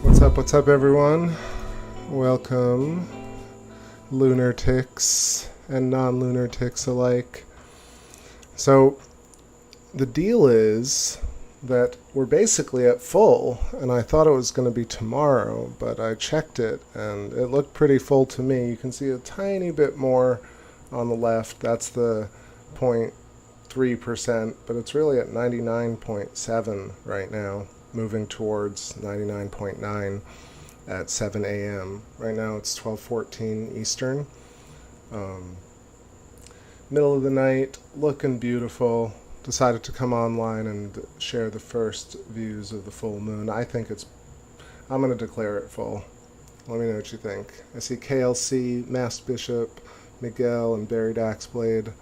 What's up everyone? Welcome, lunatics and non-lunatics alike. So, the deal is that we're basically at full, and I thought it was going to be tomorrow, but I checked it and it looked pretty full to me. You can see a tiny bit more on the left. That's the 0.3%, but it's really at 99.7 right now, moving towards 99.9 at 7 a.m. Right now it's 12:14 Eastern. Middle of the night, looking beautiful. Decided to come online and share the first views of the full moon. I'm going to declare it full. Let me know what you think. I see KLC, Masked Bishop, Miguel, and Barry Daxblade.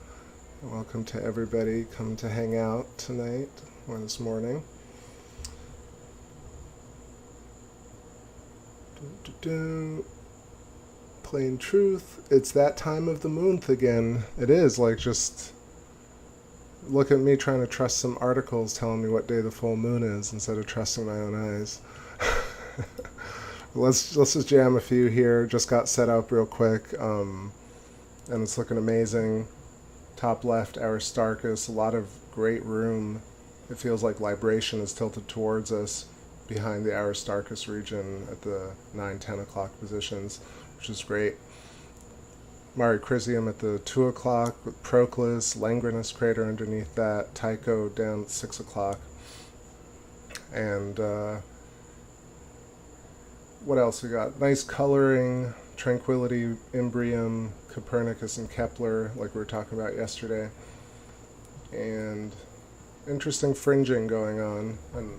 Welcome to everybody coming to hang out tonight or this morning. Plain truth, it's that time of the month again. It is, like, just look at me trying to trust some articles telling me what day the full moon is instead of trusting my own eyes. Let's just jam a few here. Just got set up real quick, and it's looking amazing. Top left, Aristarchus, a lot of great room. It feels like libration is tilted towards us behind the Aristarchus region at the 9-10 o'clock positions, which is great. Mare Crisium at the 2 o'clock with Proclus, Langrenus crater underneath that, Tycho down at 6 o'clock. And what else we got? Nice coloring, Tranquility, Imbrium, Copernicus and Kepler, like we were talking about yesterday. And interesting fringing going on, and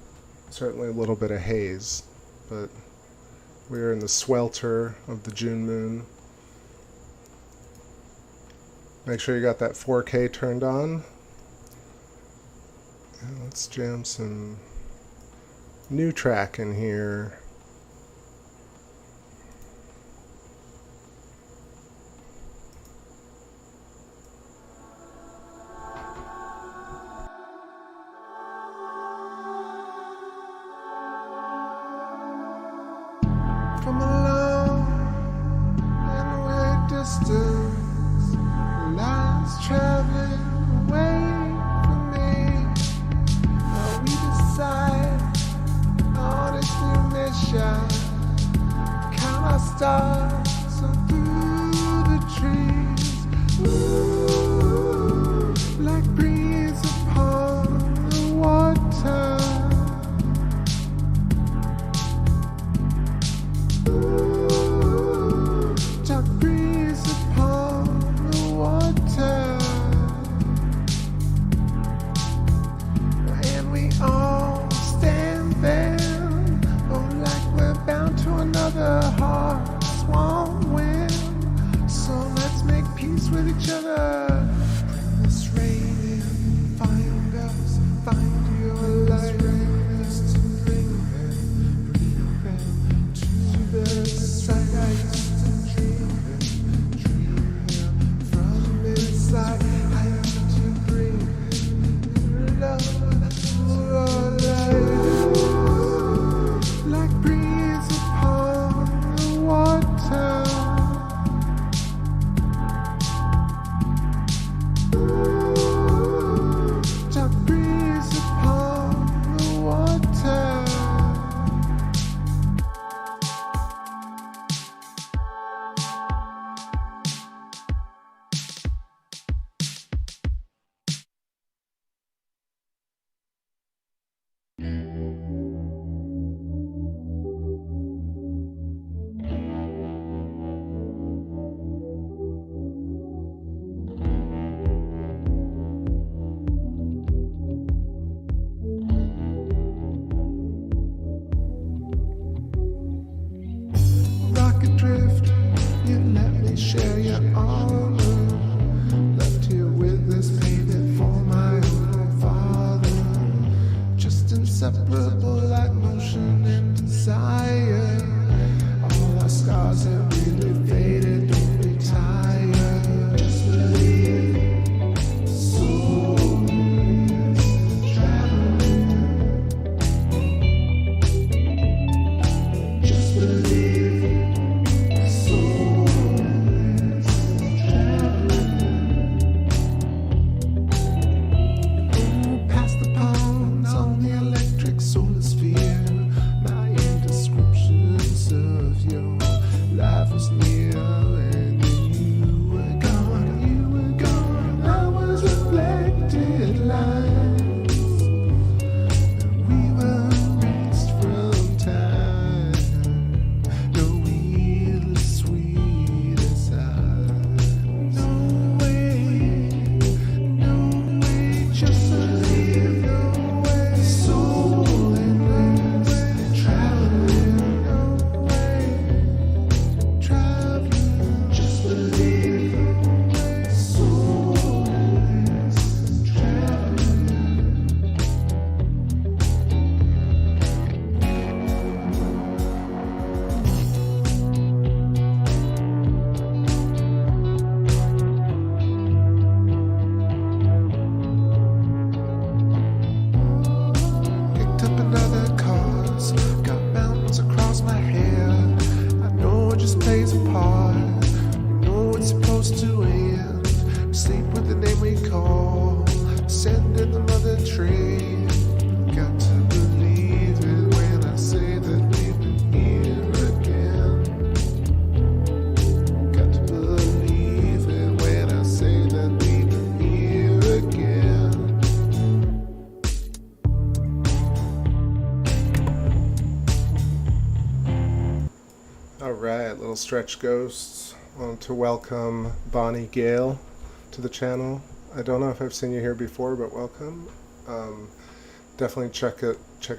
certainly a little bit of haze, but we're in the swelter of the June moon. Make sure you got that 4K turned on. And let's jam some new track in here. From a long and weird distance, lines traveling away from me. Now we decide on this new mission. Count our stars on through the trees. Ooh, like breeze upon the water. Dark breeze upon the water, and we all stand there, oh, like we're bound to another heart's warm wind. So let's make peace with each other. Bring this rain in, find us, find your light. Bring us to bring them to the side. I used to dream from inside. I used to bring love to our life, like breeze upon the water. Dark breeze upon the water. Rocket drift, you let me share your armor. Left here with this painted for my own father. Just inseparable like motion and desire. All our scars have really faded, don't be tired. Just believe, soul is traveling. Alright, little stretch ghosts. Want to welcome Bonnie Gale to the channel. I don't know if I've seen you here before, but welcome. Definitely check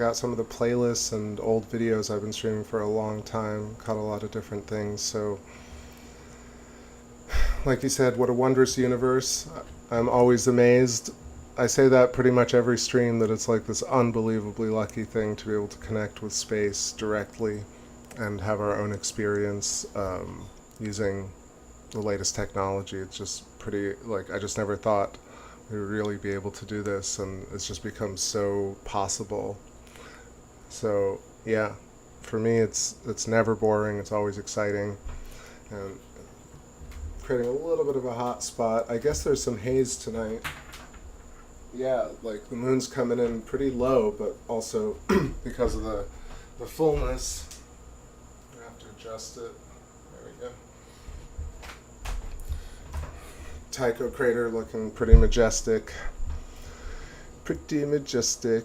out some of the playlists and old videos I've been streaming for a long time. Caught a lot of different things. So, like you said, what a wondrous universe. I'm always amazed. I say that pretty much every stream, that it's like this unbelievably lucky thing to be able to connect with space directly and have our own experience using the latest technology. It's just pretty, like, I just never thought we would really be able to do this, and it's just become so possible. So yeah, for me it's never boring, it's always exciting, and creating a little bit of a hot spot. I guess there's some haze tonight. Yeah, like the moon's coming in pretty low, but also because of the fullness, I have to adjust it. There we go. Tycho crater looking pretty majestic. Pretty majestic.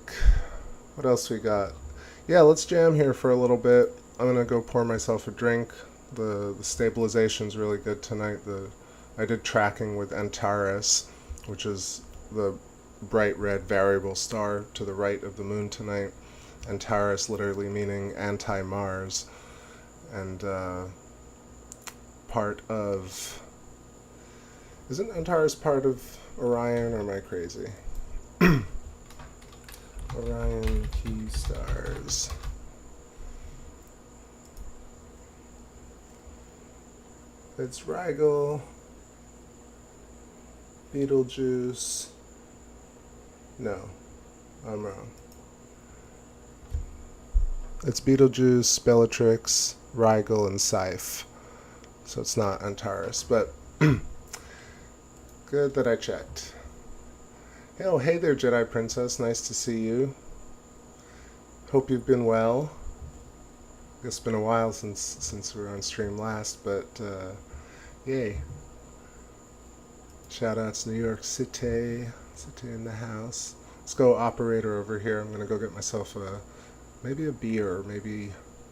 What else we got? Yeah, let's jam here for a little bit. I'm gonna go pour myself a drink. The stabilization's really good tonight. I did tracking with Antares, which is the bright red variable star to the right of the moon tonight. Antares literally meaning anti-Mars, and part of... Isn't Antares part of Orion, or am I crazy? Orion key stars. It's Rigel, Betelgeuse. No, I'm wrong. It's Betelgeuse, Bellatrix, Rigel, and Scythe. So it's not Antares, but good that I checked. Oh, hey there, Jedi Princess. Nice to see you. Hope you've been well. It's been a while since we were on stream last, but yay. Shout outs New York City. City in the house. Let's go operator over here. I'm gonna go get myself maybe a beer, or maybe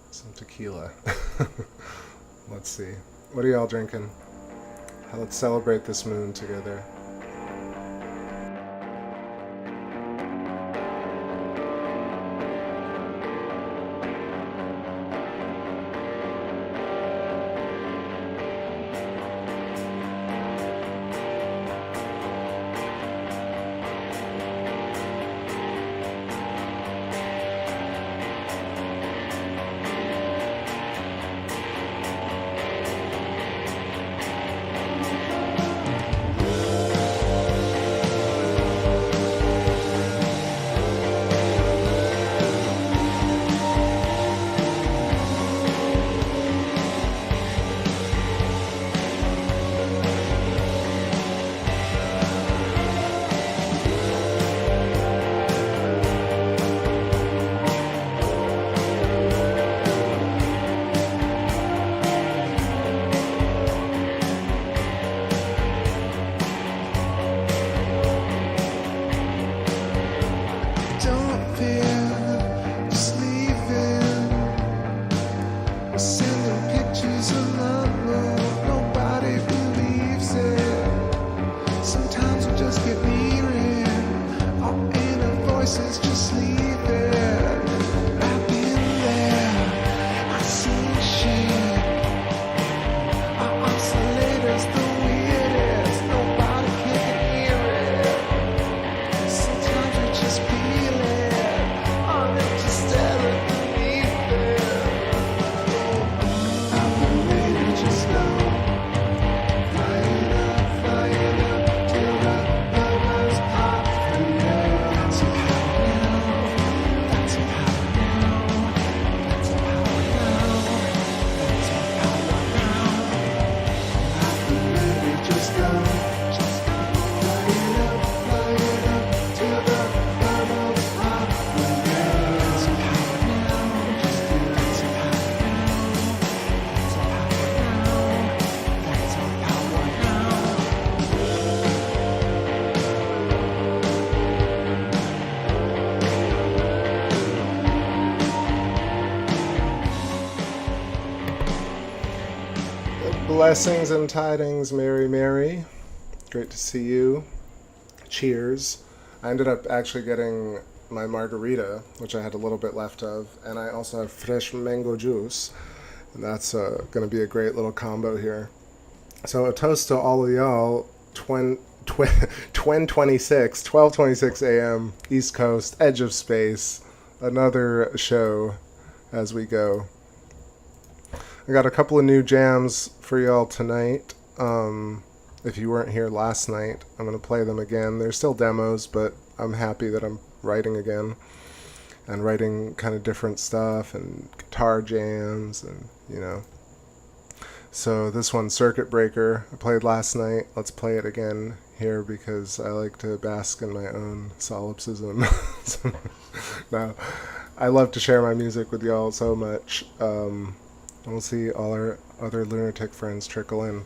some tequila. Let's see. What are y'all drinking? Let's celebrate this moon together. Blessings and tidings, Mary Mary. Great to see you. Cheers. I ended up actually getting my margarita, which I had a little bit left of, and I also have fresh mango juice, and that's going to be a great little combo here. So a toast to all of y'all. 12:26 a.m. East Coast, edge of space. Another show as we go. I got a couple of new jams for y'all tonight. If you weren't here last night, I'm going to play them again. They're still demos, but I'm happy that I'm writing again. And writing kind of different stuff and guitar jams and, you know. So this one's Circuit Breaker. I played last night. Let's play it again here because I like to bask in my own solipsism. No, I love to share my music with y'all so much. We'll see all our other lunatic friends trickle in.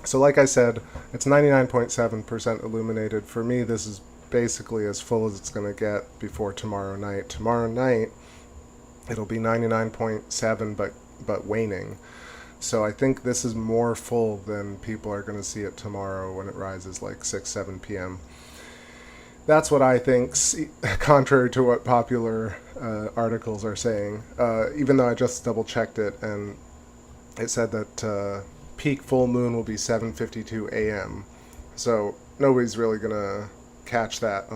So like I said, it's 99.7% illuminated. For me, this is basically as full as it's going to get before tomorrow night. Tomorrow night, it'll be 99.7 but waning. So I think this is more full than people are going to see it tomorrow when it rises like 6, 7 p.m. That's what I think, contrary to what popular articles are saying. Even though I just double-checked it, and it said that peak full moon will be 7:52 a.m. So nobody's really going to catch that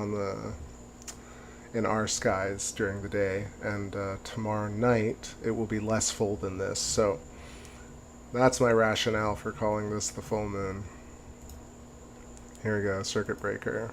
in our skies during the day. And tomorrow night, it will be less full than this. So that's my rationale for calling this the full moon. Here we go, Circuit Breaker.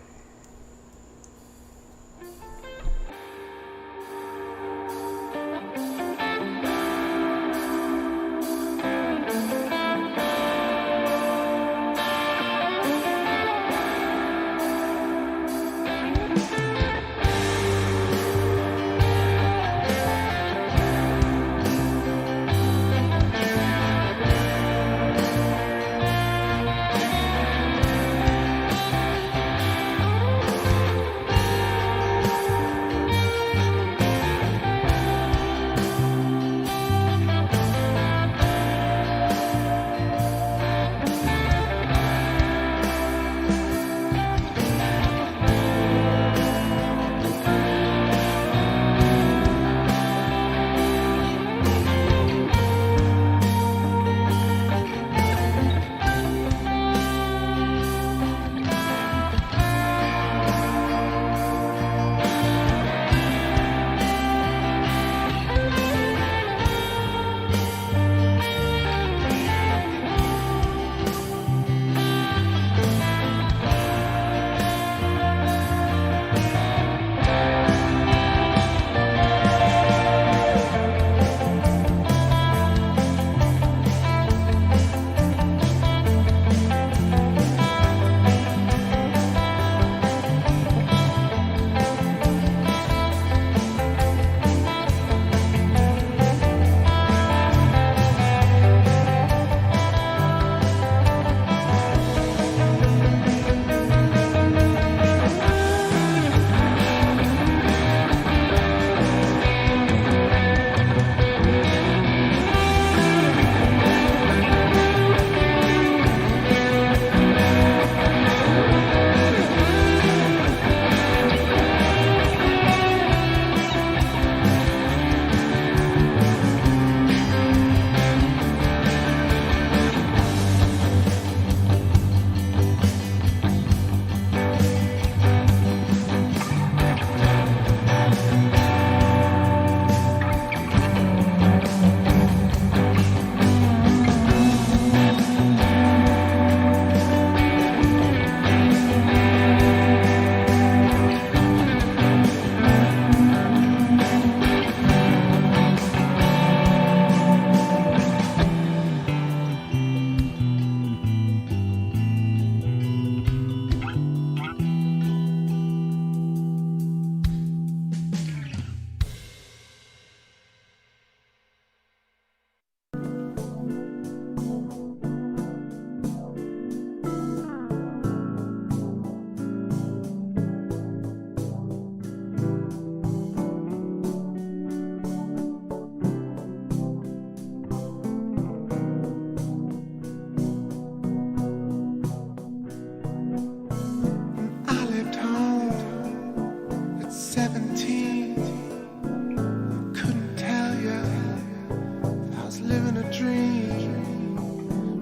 dream.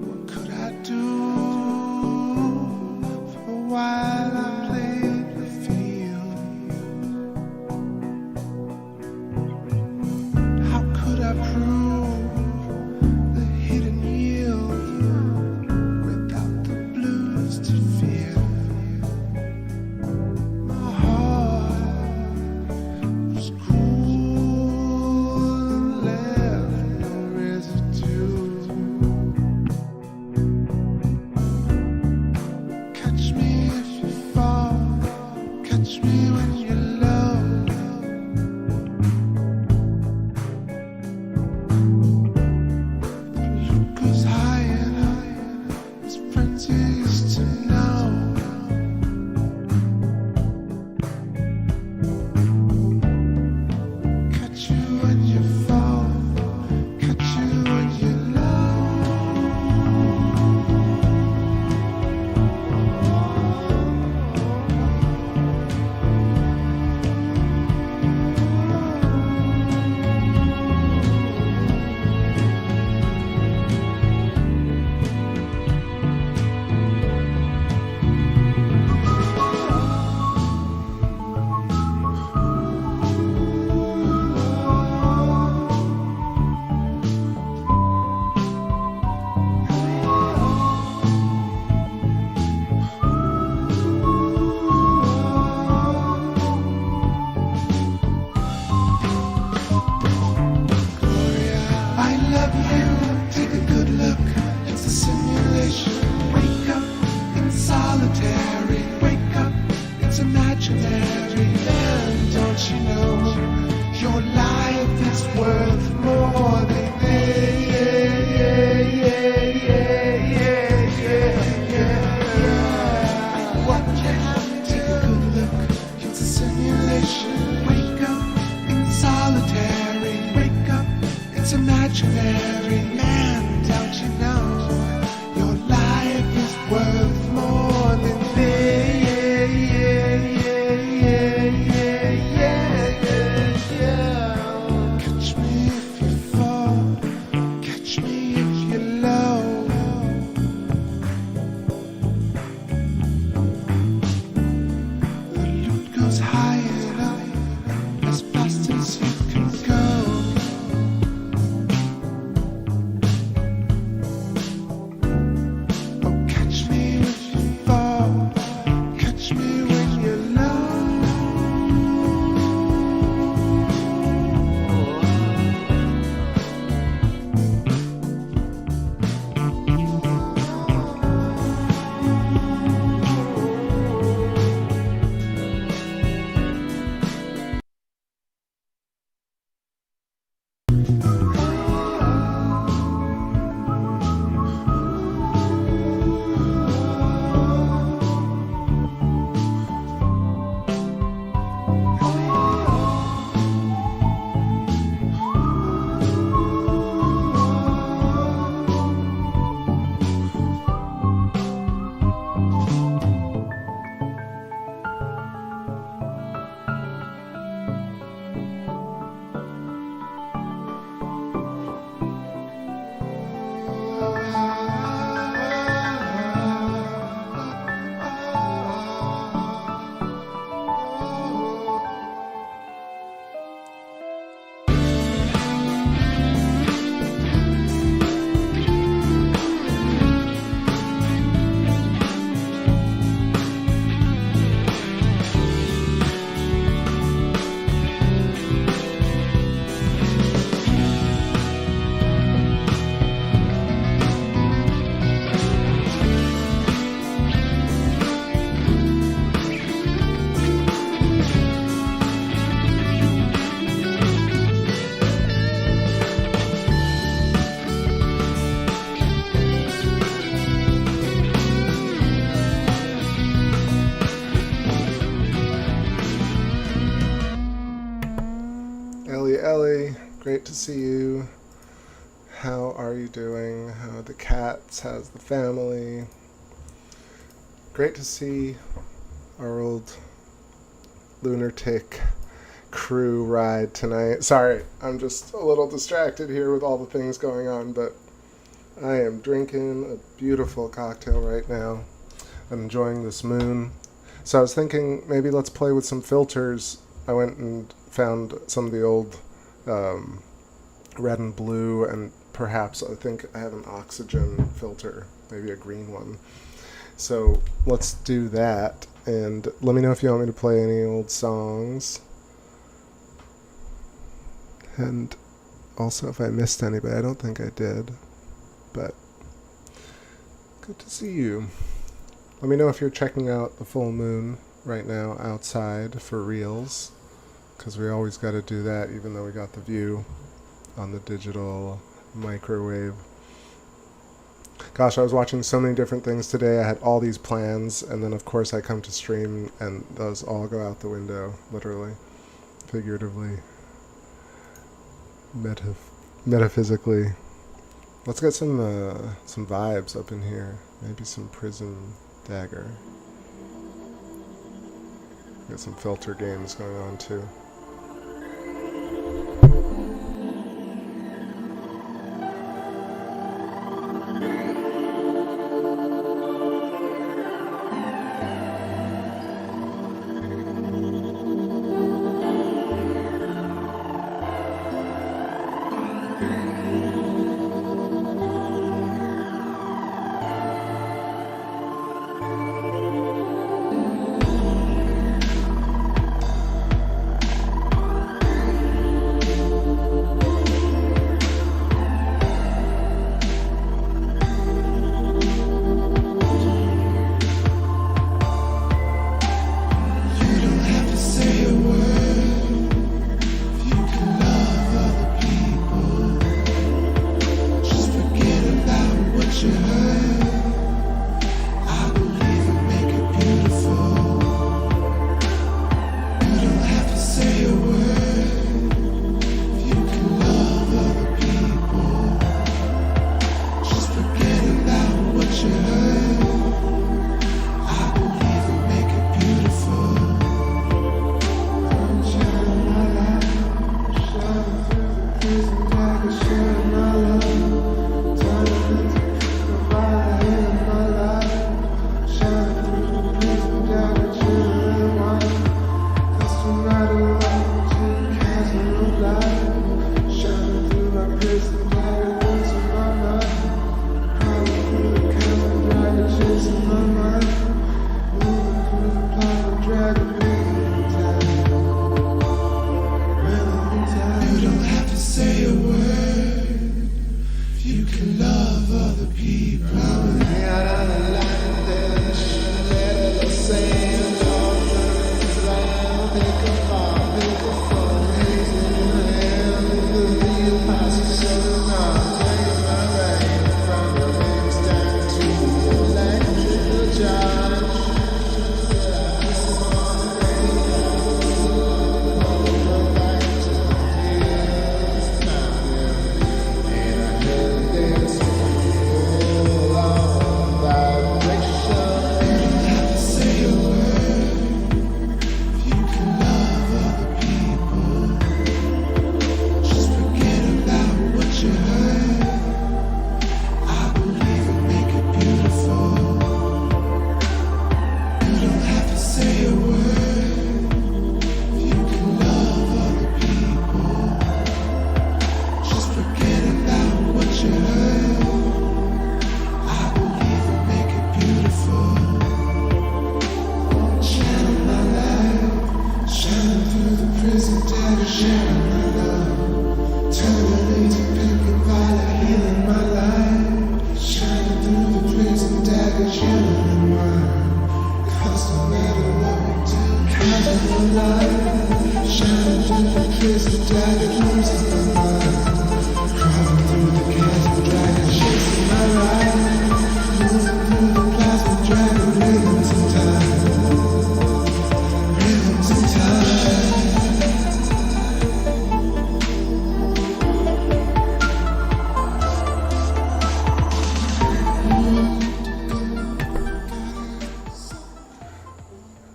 What could I do? For a while I played the field. How could I prove the hidden yield without the blues to fear? My heart was cruel and left no residue. Catch me if you fall, catch me when you're low. The loot goes high and high, as friends used to know. Catch you when you fall, catch you when you're low. I love you, take a good look, it's a simulation. Wake up, it's solitary. Wake up, it's imaginary. And don't you know, your life is worth more than what can take a good look, it's a simulation. Wake up, it's solitary. Wake up, it's imaginary. Man, don't you know, your life is worth more than Catch me if you fall, catch me if you're low. The loot goes high and up, as fast as you can go. Oh, catch me if you fall, catch me when you're low. Ellie, great to see you. How are you doing? How are the cats? How's the family? Great to see our old lunatic crew ride tonight. Sorry, I'm just a little distracted here with all the things going on, but I am drinking a beautiful cocktail right now. I'm enjoying this moon. So I was thinking maybe let's play with some filters. I went and found some of the old red and blue, and perhaps I think I have an oxygen filter, maybe a green one. So let's do that, and let me know if you want me to play any old songs. And also if I missed anybody. I don't think I did, but good to see you. Let me know if you're checking out the full moon right now outside for reals, because we always got to do that even though we got the view on the digital microwave. Gosh, I was watching so many different things today. I had all these plans, and then of course I come to stream and those all go out the window, literally, figuratively, metaphysically. Let's get some vibes up in here. Maybe some prism dagger. Got some filter games going on too.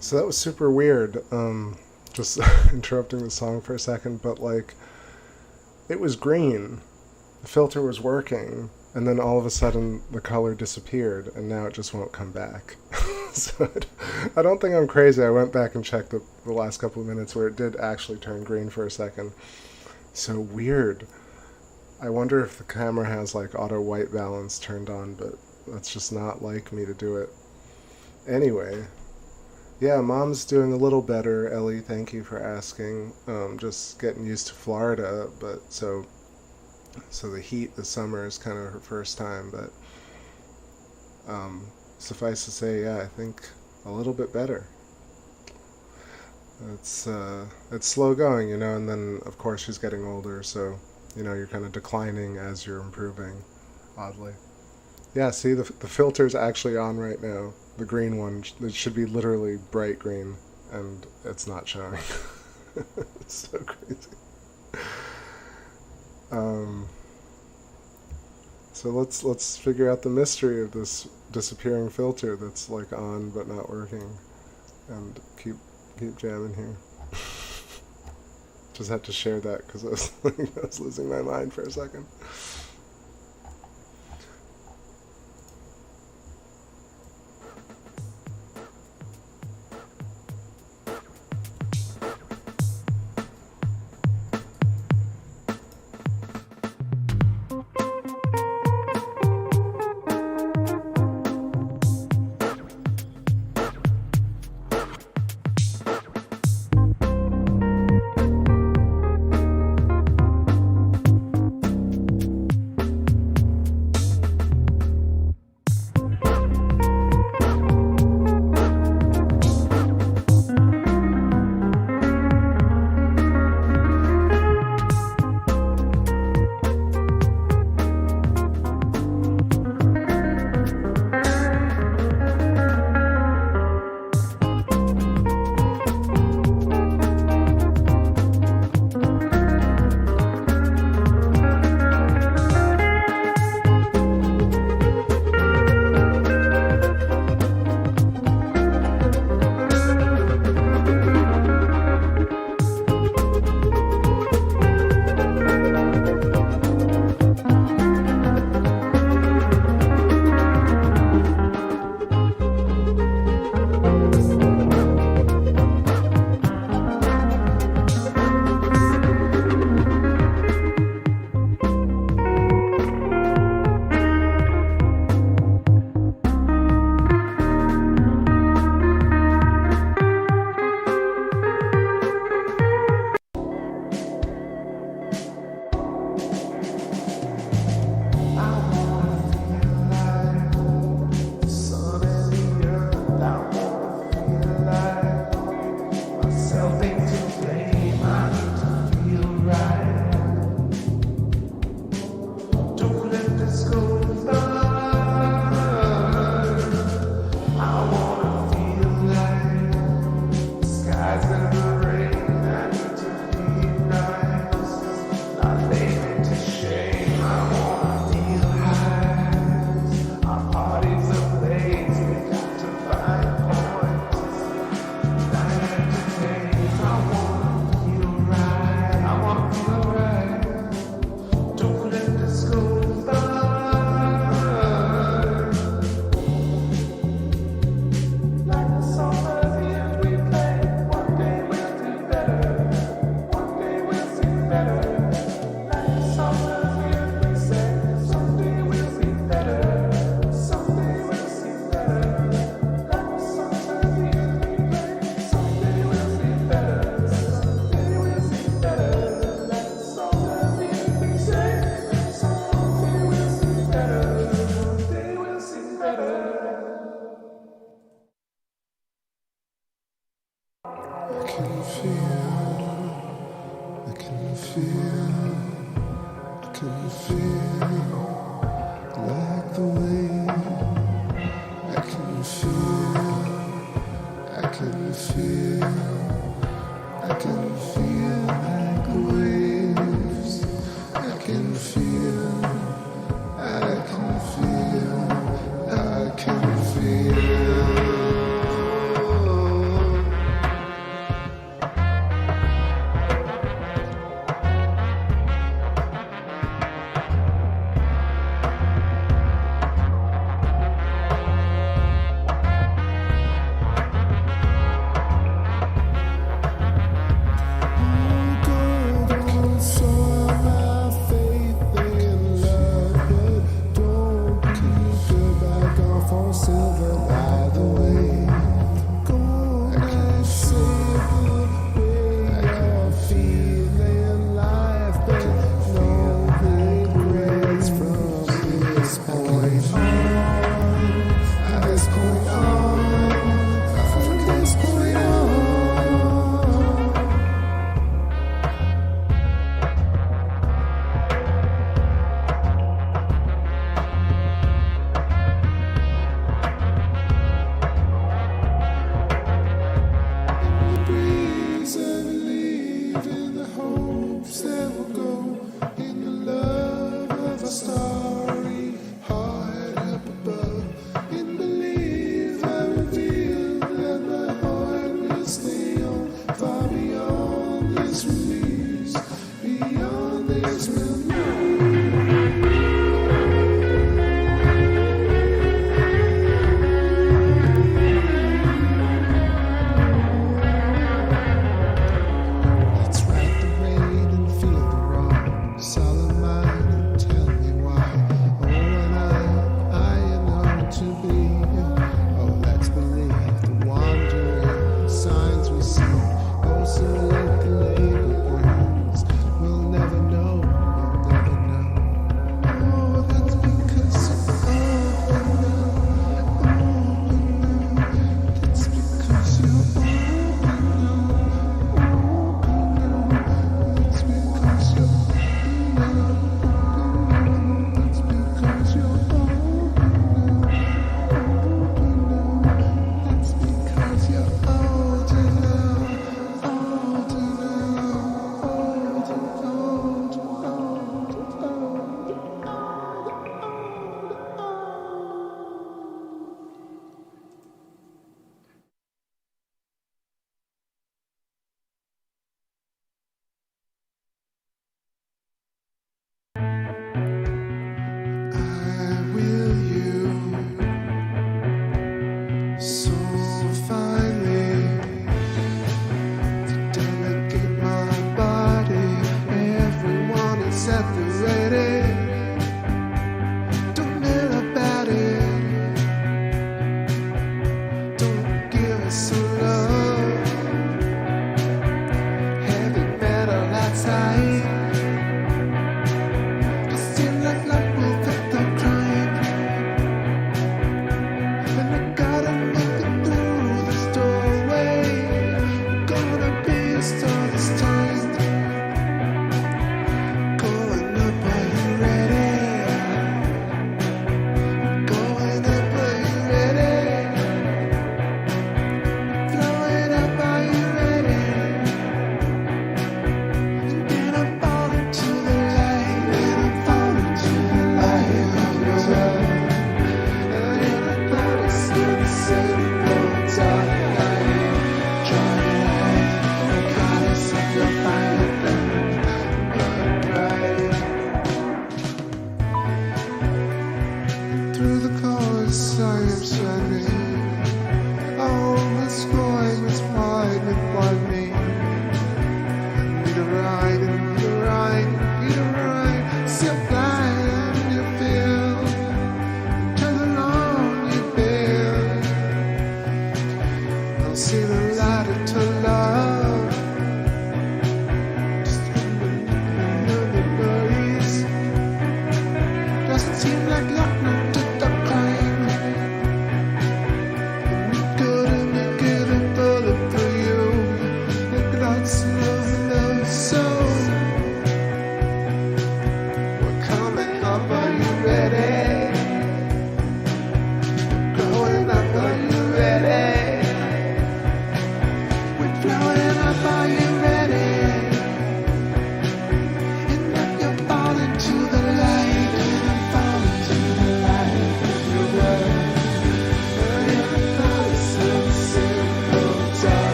So that was super weird, just interrupting the song for a second, but like, it was green, the filter was working, and then all of a sudden the color disappeared, and now it just won't come back. So I don't think I'm crazy. I went back and checked the last couple of minutes where it did actually turn green for a second. So weird. I wonder if the camera has like auto white balance turned on, but that's just not like me to do it. Anyway, yeah, Mom's doing a little better, Ellie. Thank you for asking. Just getting used to Florida, but so the heat this summer is kind of her first time, but suffice to say, yeah, I think a little bit better. It's slow going, you know, and then of course she's getting older, so you know you're kind of declining as you're improving, oddly. Yeah, see, the filter's actually on right now. The green one, it should be literally bright green, and it's not showing. It's so crazy. So let's figure out the mystery of this disappearing filter that's like on but not working, and keep jamming here. Just had to share that because I was losing my mind for a second.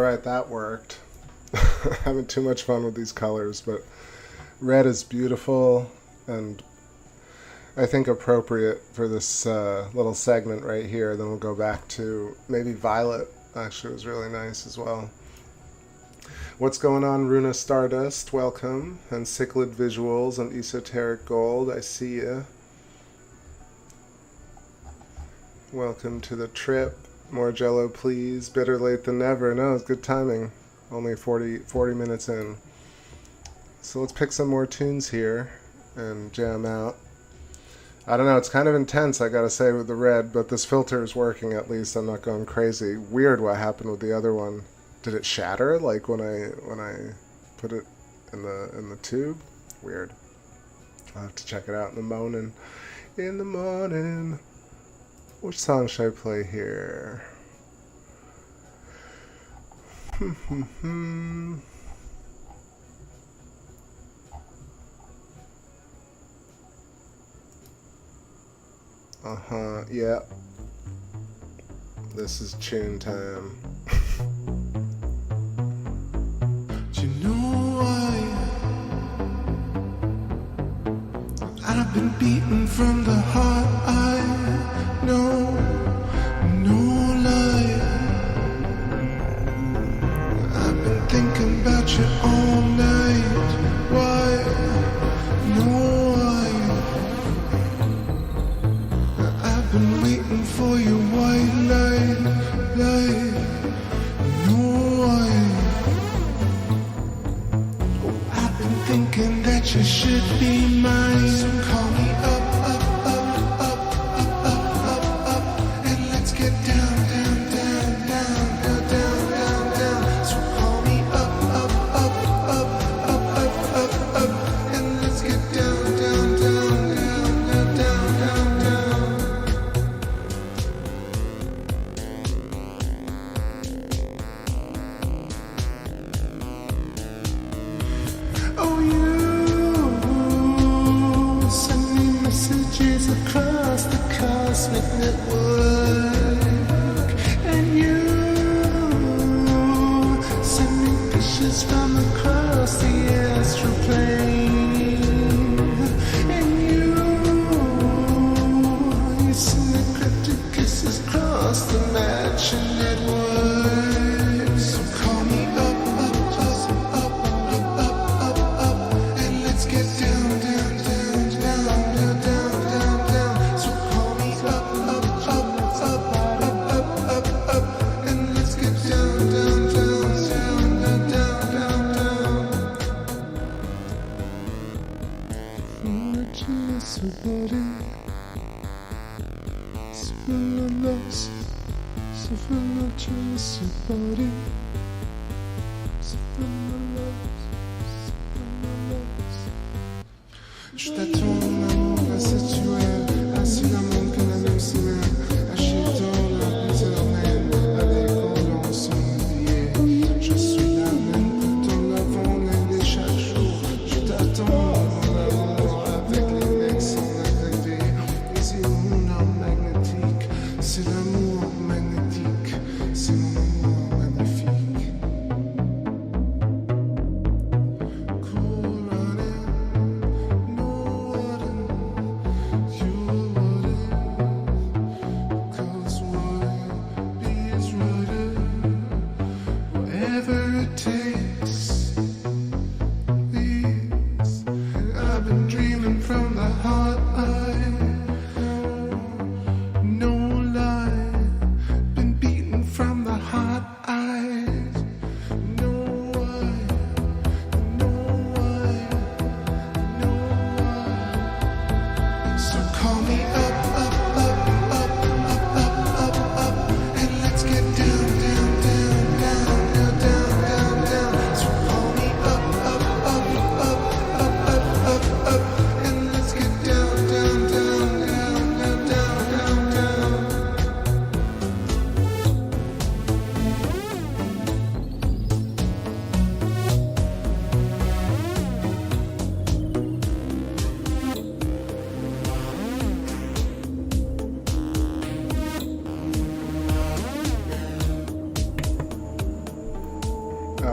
Alright, that worked. Having too much fun with these colors, but red is beautiful and I think appropriate for this little segment right here. Then we'll go back to maybe violet. Actually, was really nice as well. What's going on, Runa Stardust? Welcome. And Cichlid Visuals and Esoteric Gold. I see ya. Welcome to the trip. More Jello, please. Better late than never. No, it's good timing. Only 40 minutes in. So let's pick some more tunes here and jam out. I don't know, it's kind of intense, I gotta say, with the red, but this filter is working at least. I'm not going crazy. Weird what happened with the other one. Did it shatter like when I put it in the tube? Weird. I'll have to check it out in the morning. In the morning. Which song should I play here? Yeah. This is tune time. You know I've been beaten from the heart. I know, no lie. I've been thinking about you all night. Why? No why. I've been waiting for your white light. No why. I've been thinking that you should be mine. So call me up, and let's get down, down. So call me up, and let's get down, down. Oh, you send me messages across the cosmic network, and you send me pictures from across the astral plane, and you send me cryptic kisses across the matching network. So call me up, and let's get down, down. So call me up, and let's get down, down. Je t'attends, mon amour, incestuel, ainsi la monde que la même semaine, achetant la éternelle, avec Orlan sans oublier. Je suis la même que ton avant l'année chaque jour. Je t'attends, mon amour, avec les mecs sans agrévé. Et c'est mon âme magnétique, c'est l'amour magnétique, c'est mon amour magnifique. Cool running.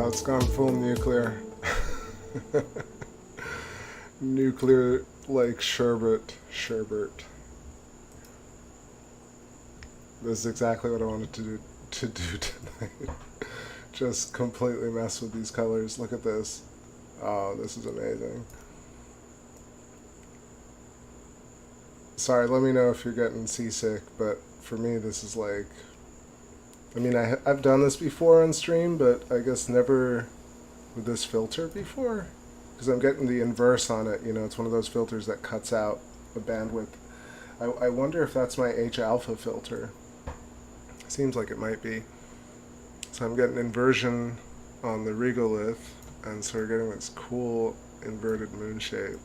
It's gone full nuclear. Nuclear like sherbet. This is exactly what I wanted to do tonight. Just completely mess with these colors. Look at this. Oh, this is amazing. Sorry, let me know if you're getting seasick, but for me this is like, I mean, I've done this before on stream, but I guess never with this filter before, because I'm getting the inverse on it. You know, it's one of those filters that cuts out the bandwidth. I wonder if that's my H alpha filter. Seems like it might be. So I'm getting inversion on the regolith, and so we're getting this cool inverted moon shape.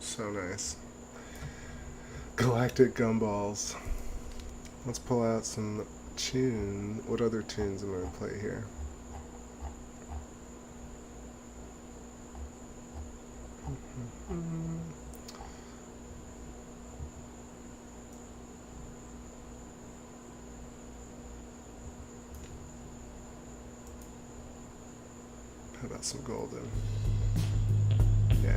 So nice. Galactic gumballs. Let's pull out some tune. What other tunes am I going to play here? How about some golden? Yeah.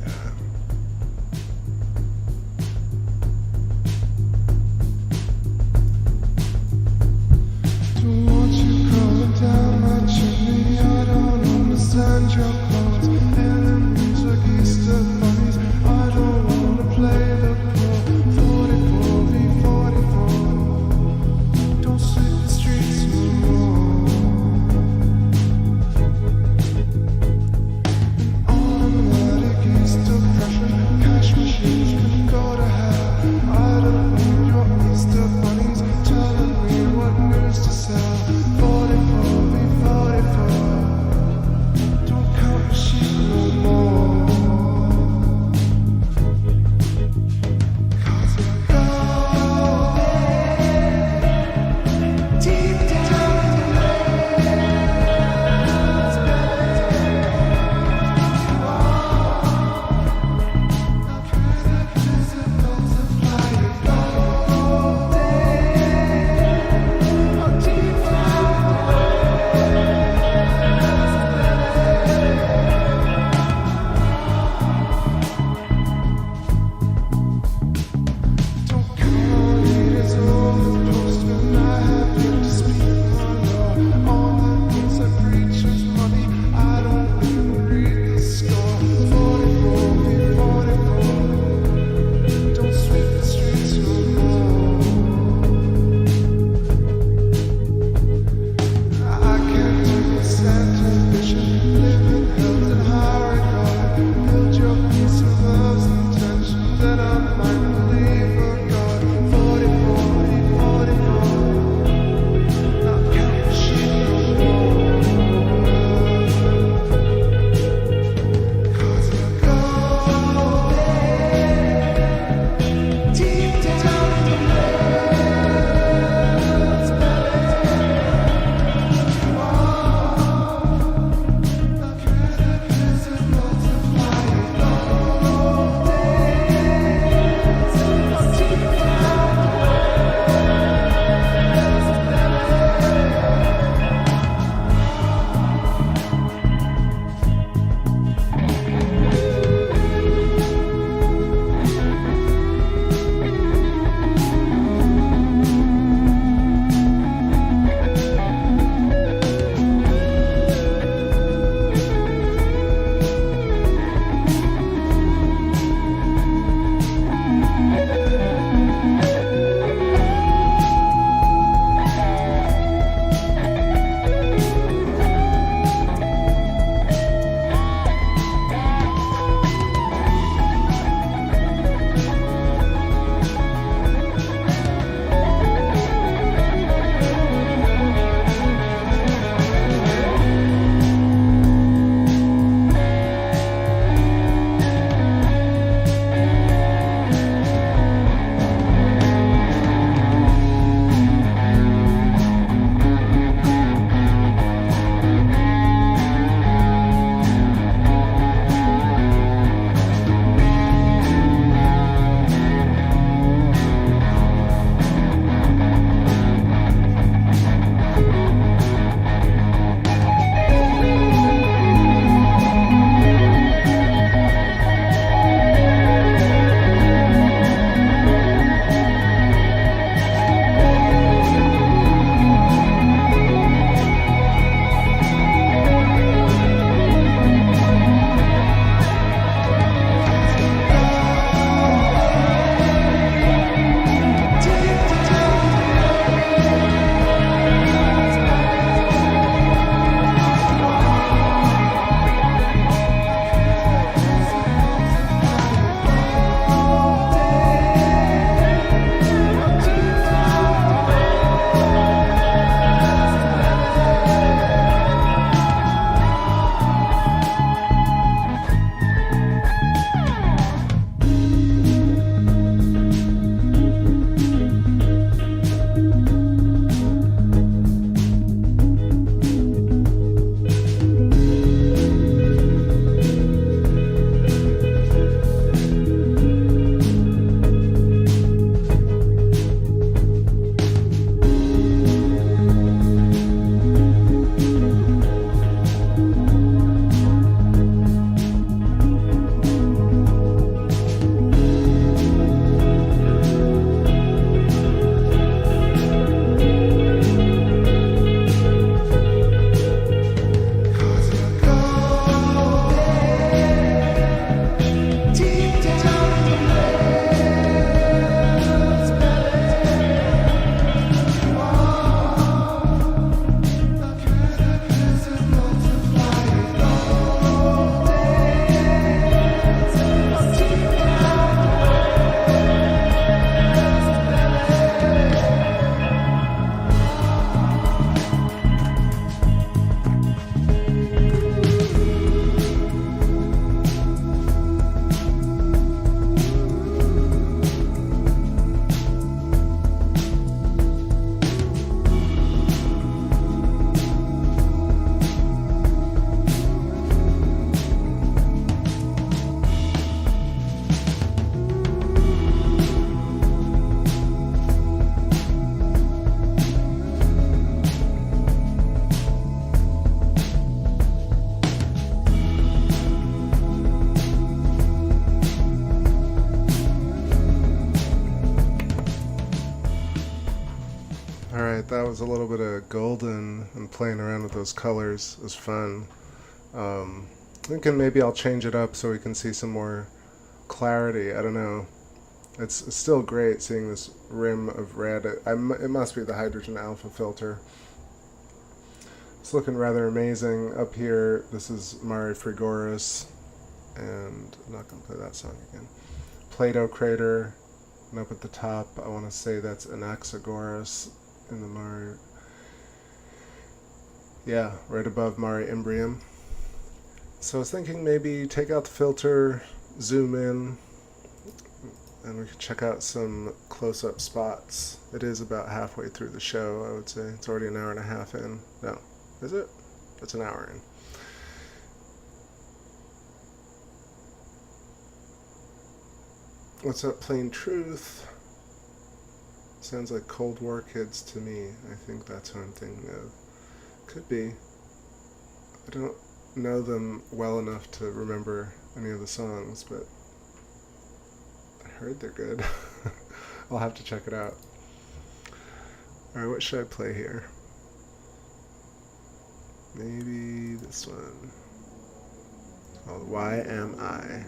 Don't want you coming down my chimney. I don't understand your clothes. Enemies like Easter bunnies. I don't wanna play the pro. 44v44. Don't sweep the streets no more. that was a little bit of golden, and playing around with those colors was fun. Thinking maybe I'll change it up so we can see some more clarity. I don't know. It's still great seeing this rim of red. It must be the hydrogen alpha filter. It's looking rather amazing. Up here, this is Mare Frigoris, and I'm not going to play that song again. Plateau crater, and up at the top, I want to say that's Anaxagoras in the Mare. Yeah, right above Mare Imbrium. So I was thinking maybe take out the filter, zoom in, and we can check out some close-up spots. It is about halfway through the show, I would say. It's already an hour and a half in. No, is it? It's an hour in. What's up, Plain Truth? Sounds like Cold War kids to me. I think that's what I'm thinking of. Could be. I don't know them well enough to remember any of the songs, but I heard they're good. I'll have to check it out. Alright, what should I play here? Maybe this one. Called Why Am I?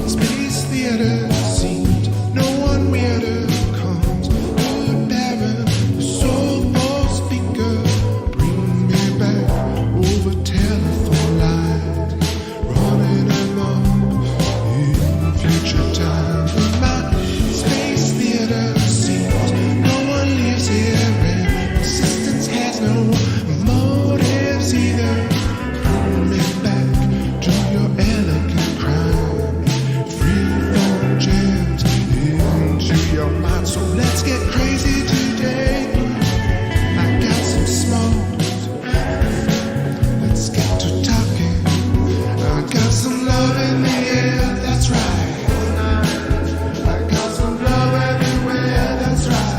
Space theater seemed no one weirder comes. Good Baron, the soulful speaker, bring me back over telephone line, running amok in future time. In my space theater seems no one lives here, and existence has no motives either. Bring me back to your elegant crime. Freeform jams into your mind. So let's get crazy today. I got some smokes. Let's get to talking. I got some love in the air. That's right. I got some love everywhere. That's right.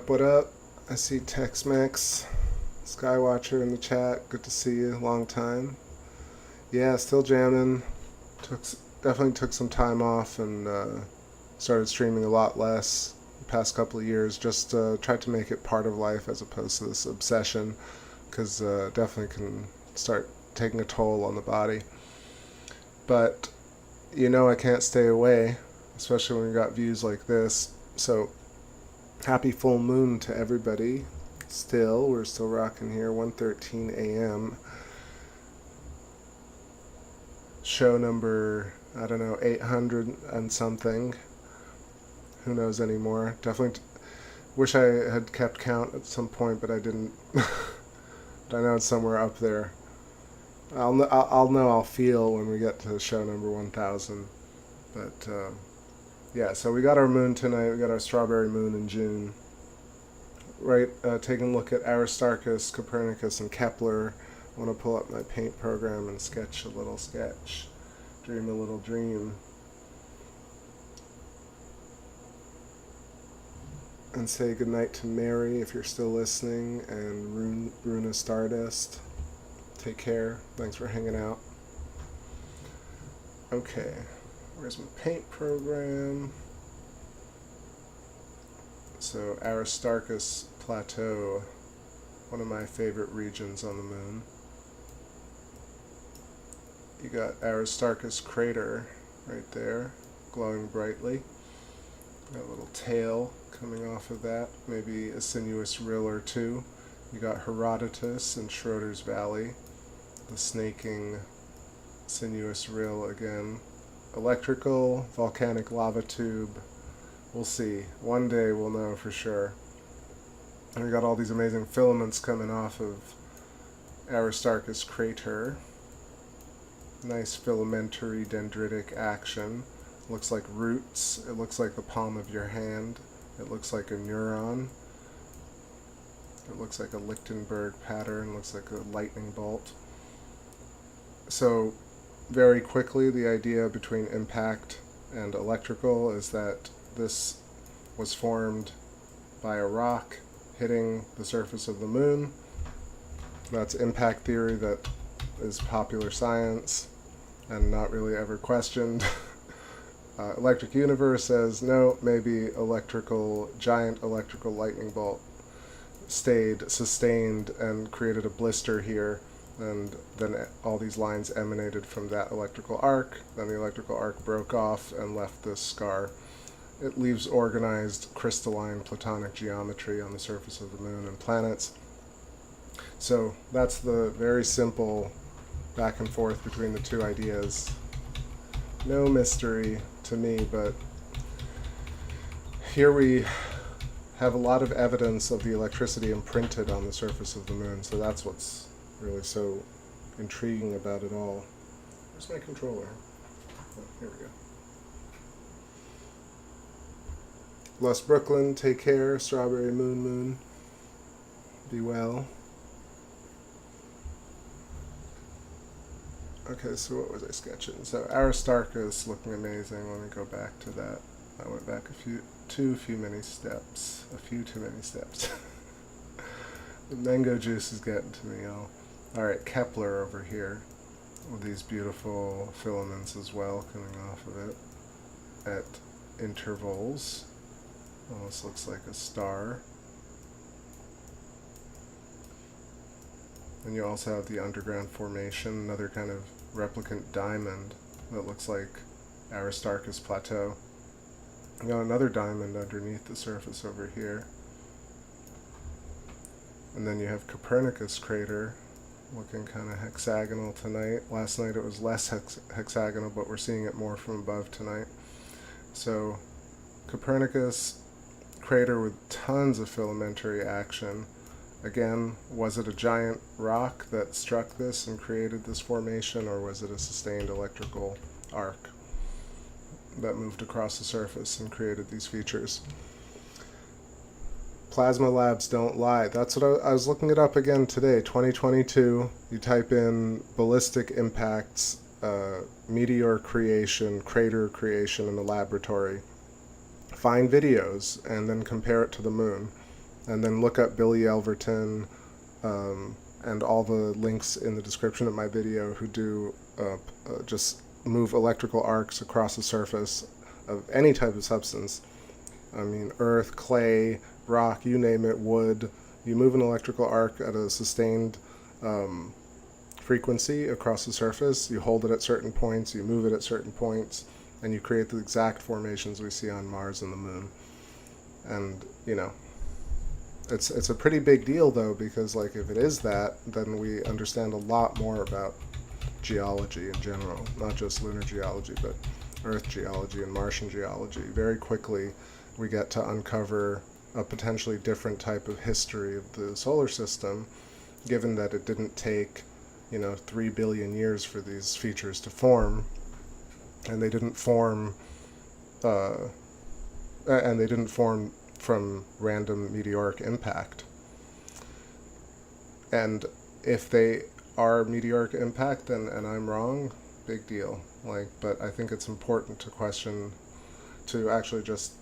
What up? I see Tex-Mex, Skywatcher in the chat. Good to see you. Long time. Yeah, still jamming. Definitely took some time off and started streaming a lot less the past couple of years. Just tried to make it part of life as opposed to this obsession, because definitely can start taking a toll on the body. But I can't stay away, especially when we got views like this. So happy full moon to everybody. We're still rocking here. 1:13 a.m. Show number, I don't know, 800 and something. Who knows anymore? Definitely wish I had kept count at some point, but I didn't. But I know it's somewhere up there. I'll feel when we get to show number 1000. But yeah, so we got our moon tonight. We got our strawberry moon in June. Right, taking a look at Aristarchus, Copernicus, and Kepler. I want to pull up my paint program and sketch a little sketch. Dream a little dream. And say goodnight to Mary if you're still listening, and Runa Stardust. Take care. Thanks for hanging out. Okay. Where's my paint program? So Aristarchus Plateau, one of my favorite regions on the moon. You got Aristarchus crater right there, glowing brightly. Got a little tail coming off of that, maybe a sinuous rill or two. You got Herodotus and Schroeder's Valley, the snaking, sinuous rill again. Electrical, volcanic lava tube. We'll see. One day we'll know for sure. And we got all these amazing filaments coming off of Aristarchus crater. Nice filamentary dendritic action. Looks like roots. It looks like the palm of your hand. It looks like a neuron. It looks like a Lichtenberg pattern. Looks like a lightning bolt. So very quickly, the idea between impact and electrical is that this was formed by a rock hitting the surface of the moon. That's impact theory that is popular science and not really ever questioned. Electric Universe says, no, maybe giant electrical lightning bolt stayed sustained and created a blister here, and then all these lines emanated from that electrical arc. Then the electrical arc broke off and left this scar. It leaves organized crystalline platonic geometry on the surface of the moon and planets. So that's the very simple back and forth between the two ideas. No mystery to me, but here we have a lot of evidence of the electricity imprinted on the surface of the moon, so that's what's really so intriguing about it all. Where's my controller? Oh, here we go. Lost Brooklyn, take care. Strawberry Moon, be well. Okay, so what was I sketching? So Aristarchus looking amazing. Let me go back to that. I went back a few too many steps. The mango juice is getting to me, y'all. Alright, Kepler over here with these beautiful filaments as well coming off of it at intervals. Almost looks like a star. And you also have the underground formation, another kind of replicant diamond that looks like Aristarchus plateau. You got another diamond underneath the surface over here. And then you have Copernicus crater looking kind of hexagonal tonight. Last night it was less hexagonal, but we're seeing it more from above tonight. So Copernicus crater with tons of filamentary action. Again, was it a giant rock that struck this and created this formation, or was it a sustained electrical arc that moved across the surface and created these features? Plasma labs don't lie. That's what I was looking it up again today, 2022. You type in ballistic impacts, meteor creation, crater creation in the laboratory. Find videos and then compare it to the moon. And then look up Billy Elverton and all the links in the description of my video who do just move electrical arcs across the surface of any type of substance. I mean, earth, clay, rock, you name it, wood. You move an electrical arc at a sustained frequency across the surface. You hold it at certain points, you move it at certain points, and you create the exact formations we see on Mars and the moon. And, you know, it's a pretty big deal, though, because, like, if it is that, then we understand a lot more about geology in general, not just lunar geology, but Earth geology and Martian geology. Very quickly, we get to uncover a potentially different type of history of the solar system, given that it didn't take, 3 billion years for these features to form, and they didn't form, from random meteoric impact. And if they are meteoric impact and I'm wrong, big deal. But I think it's important to actually just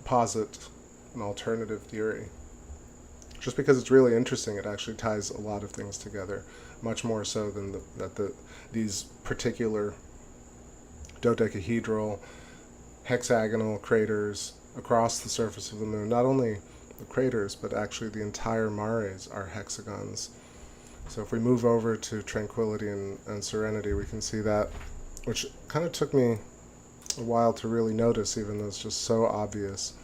posit an alternative theory. Just because it's really interesting, it actually ties a lot of things together, much more so than these particular dodecahedral, hexagonal craters across the surface of the moon. Not only the craters, but actually the entire mares are hexagons. So if we move over to Tranquility and Serenity, we can see that, which kind of took me a while to really notice, even though it's just so obvious.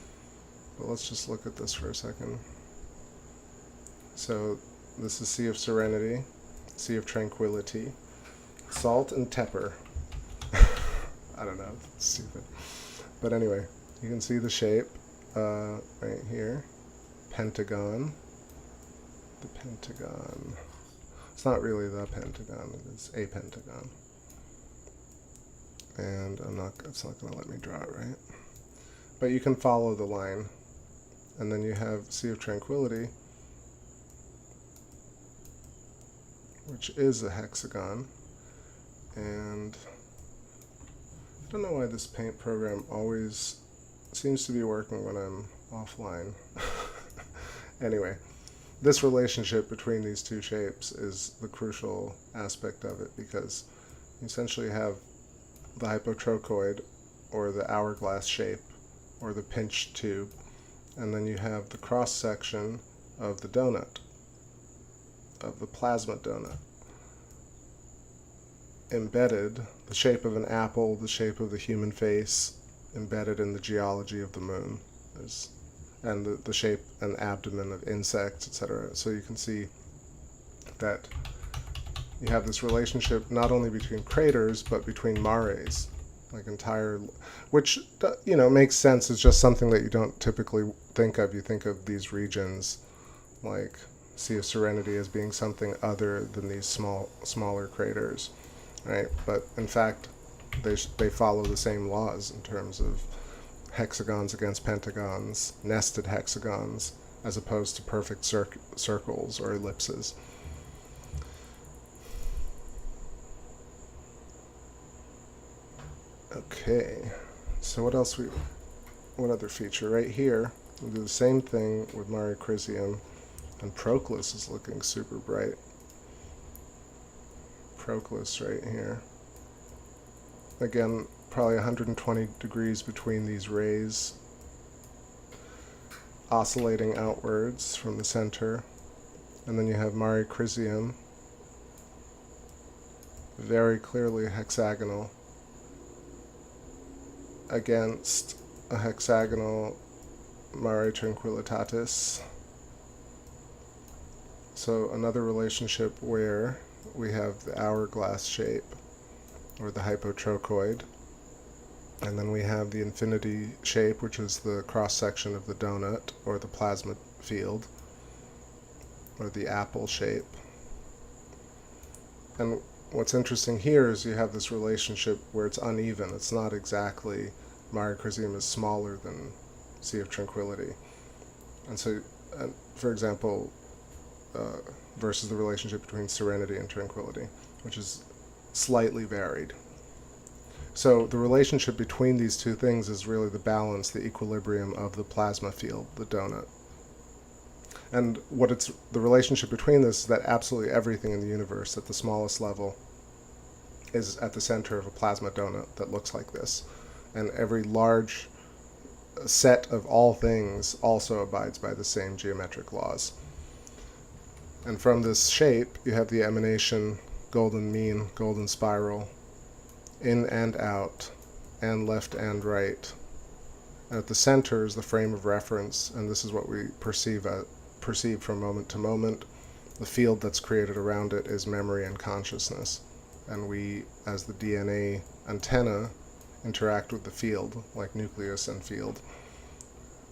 But let's just look at this for a second. So this is Sea of Serenity. Sea of Tranquility, Salt and Tepper. I don't know, it's stupid. But anyway, you can see the shape right here. Pentagon. The pentagon. It's not really the pentagon, it is a pentagon. And it's not going to let me draw it right. But you can follow the line. And then you have Sea of Tranquility, which is a hexagon. And I don't know why this paint program always seems to be working when I'm offline. Anyway, this relationship between these two shapes is the crucial aspect of it, because you essentially have the hypotrochoid, or the hourglass shape, or the pinched tube, and then you have the cross section of the donut, of the plasma donut, embedded, the shape of an apple, the shape of the human face, embedded in the geology of the moon, and the shape and abdomen of insects, etc. So you can see that you have this relationship not only between craters, but between mares, like entire, which, you know, makes sense. It's just something that you don't typically think of. You think of these regions like Sea of Serenity as being something other than these smaller craters, right? But in fact, they follow the same laws in terms of hexagons against pentagons, nested hexagons, as opposed to perfect circles or ellipses. Okay, so what other feature? Right here, we do the same thing with Mare Crisium, and Proclus is looking super bright. Proclus right here. Again, probably 120 degrees between these rays, oscillating outwards from the center. And then you have Mare Crisium, very clearly hexagonal, against a hexagonal Mare Tranquillitatis. So another relationship where we have the hourglass shape, or the hypotrochoid, and then we have the infinity shape, which is the cross-section of the donut, or the plasma field, or the apple shape. And what's interesting here is you have this relationship where it's uneven. It's not exactly, Mare Crisium is smaller than Sea of Tranquility. And so, for example, versus the relationship between Serenity and Tranquility, which is slightly varied. So the relationship between these two things is really the balance, the equilibrium of the plasma field, the donut. And the relationship between this is that absolutely everything in the universe at the smallest level is at the center of a plasma donut that looks like this. And every large set of all things also abides by the same geometric laws. And from this shape, you have the emanation, golden mean, golden spiral, in and out, and left and right. And at the center is the frame of reference, and this is what we perceive from moment to moment. The field that's created around it is memory and consciousness. And we, as the DNA antenna, interact with the field, like nucleus and field.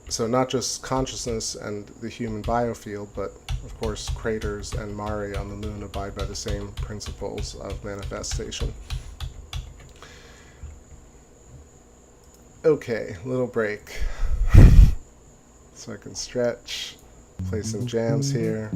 So not just consciousness and the human biofield, but of course craters and mare on the moon abide by the same principles of manifestation. Okay, little break. So I can stretch, play some jams here.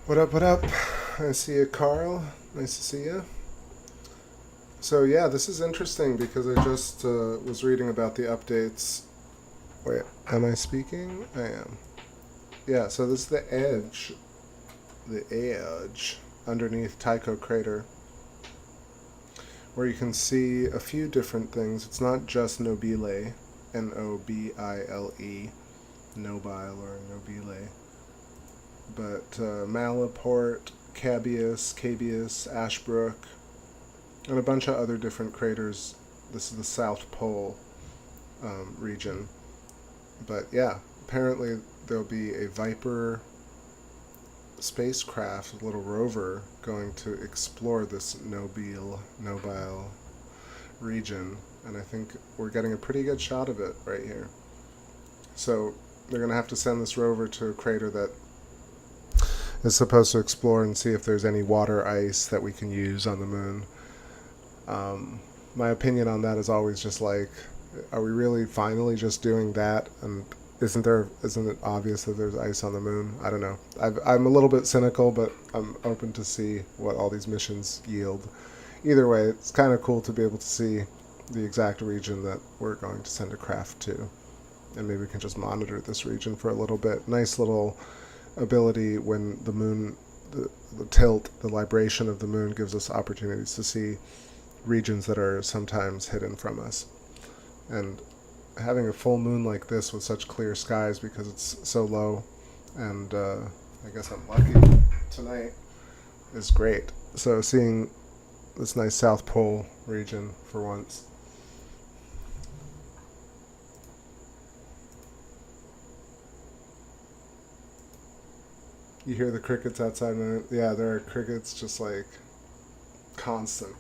What up, what up? I see you, Carl. Nice to see you. So yeah, this is interesting because I just was reading about the updates Wait, am I speaking? I am. Yeah, so this is the edge underneath Tycho crater, where you can see a few different things. It's not just nobile, Nobile, nobile or nobile, but Malaport, Cabeus, Ashbrook, and a bunch of other different craters. This is the South Pole region. But yeah, apparently there'll be a Viper spacecraft, a little rover, going to explore this nobile region, and I think we're getting a pretty good shot of it right here. So they're going to have to send this rover to a crater that is supposed to explore and see if there's any water ice that we can use on the moon. My opinion on that is always just like, are we really finally just doing that? And isn't it obvious that there's ice on the moon? I don't know. I'm a little bit cynical, but I'm open to see what all these missions yield. Either way, it's kind of cool to be able to see the exact region that we're going to send a craft to. And maybe we can just monitor this region for a little bit. Nice little ability when the moon, the tilt, the libration of the moon gives us opportunities to see regions that are sometimes hidden from us. And having a full moon like this with such clear skies, because it's so low, and I guess I'm lucky tonight, is great. So seeing this nice South Pole region for once. You hear the crickets outside, and yeah, there are crickets just like constant.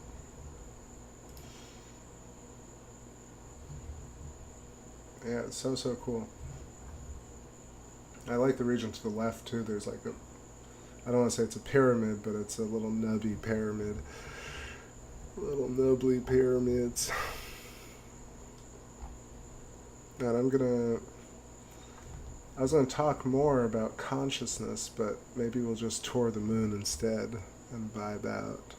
Yeah, it's so cool. I like the region to the left too. There's like a, I don't want to say it's a pyramid, but it's a little nubby pyramid. Little nubbly pyramids. And I was gonna talk more about consciousness, but maybe we'll just tour the moon instead and vibe out.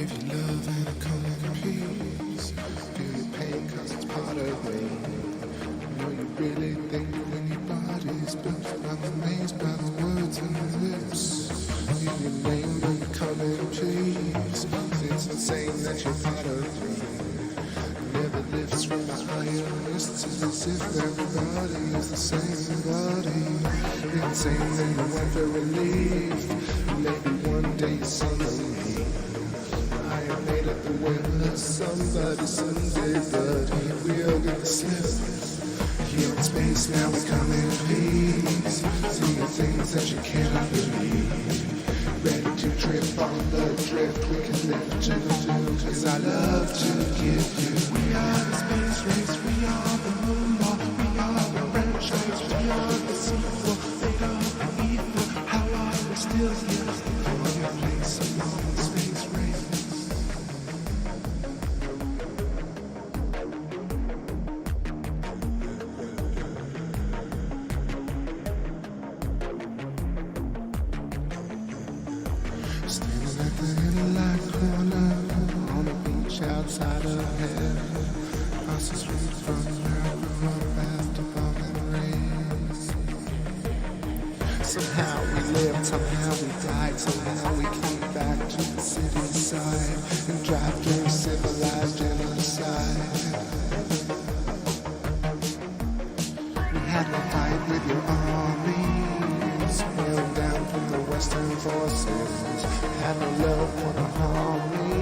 give you love and a common peace. Feel your pain cause it's part of me. Know you really think when your body's built. I'm amazed by the words and the lips. Give your name and a common peace. It's insane that you're part of me. Never lifts from my iron wrists. It's as if everybody is the same body. Insane that you want the relief. Maybe one day suddenly I am made of the will of somebody someday, but we all get the slip. Here in space now we come in peace. Seeing things that you cannot believe. Ready to trip on the drift, we can live to do, cause I love to give you. We are the space race, we are the moonwalk, we are the franchise, we are the sequel, made of the ether. How are we still here? For your place along the space race. Standing at the inner corner on a beach outside of heaven, across the street from where I grew up after bomb and raise. Somehow we lived, somehow we died, somehow we came back to the city side and drive through civilized genocide. We had to fight with your armies, held down from the Western forces. Had no love for the army,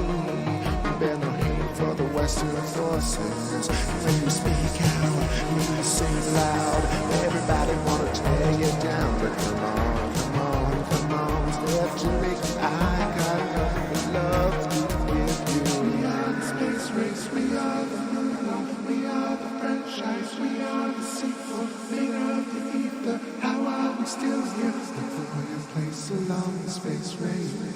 we bear no hate for the Western forces. When you speak out, when you sing loud, everybody wanna tear you down. But come on, come on, come on, it's left to make I got nothing but love to give you. We are the space race, we are the moonwalk, we are the franchise, we are the sequel, made of the ether. How are we still here? Look for your place along the space race.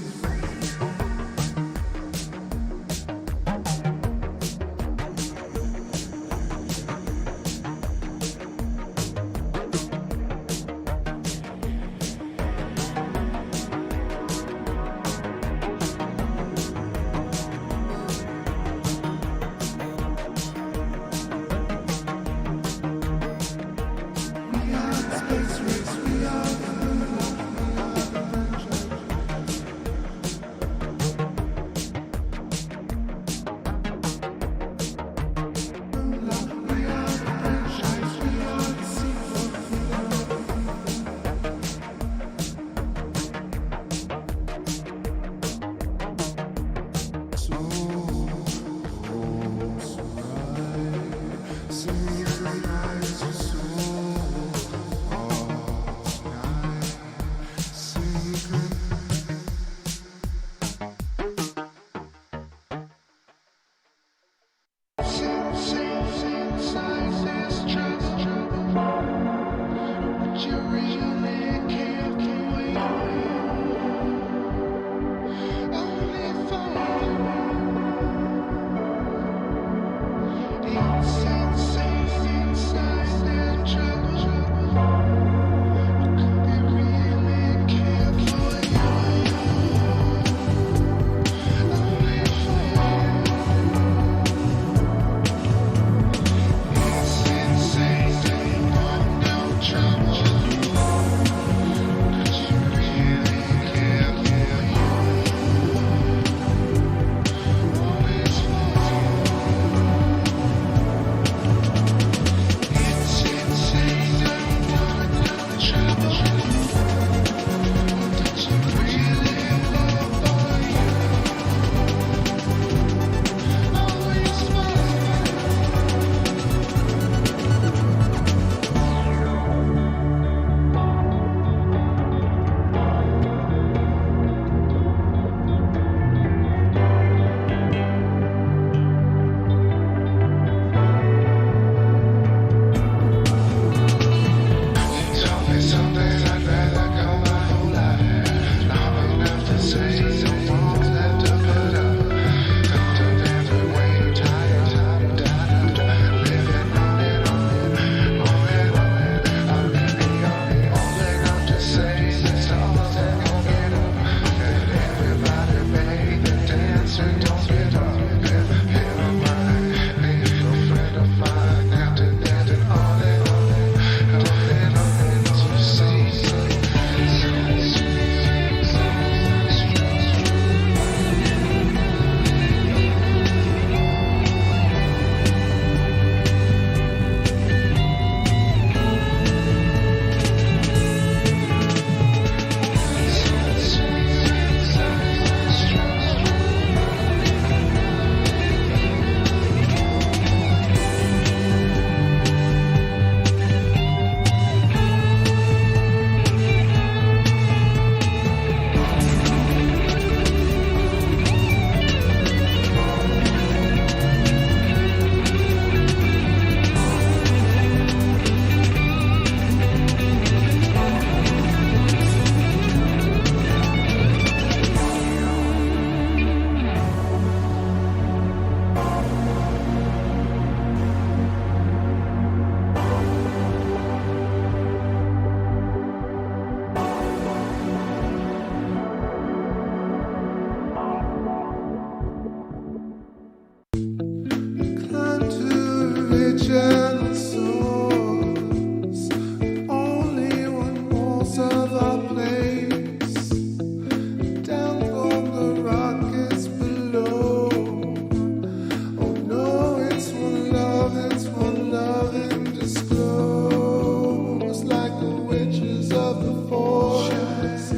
of the force,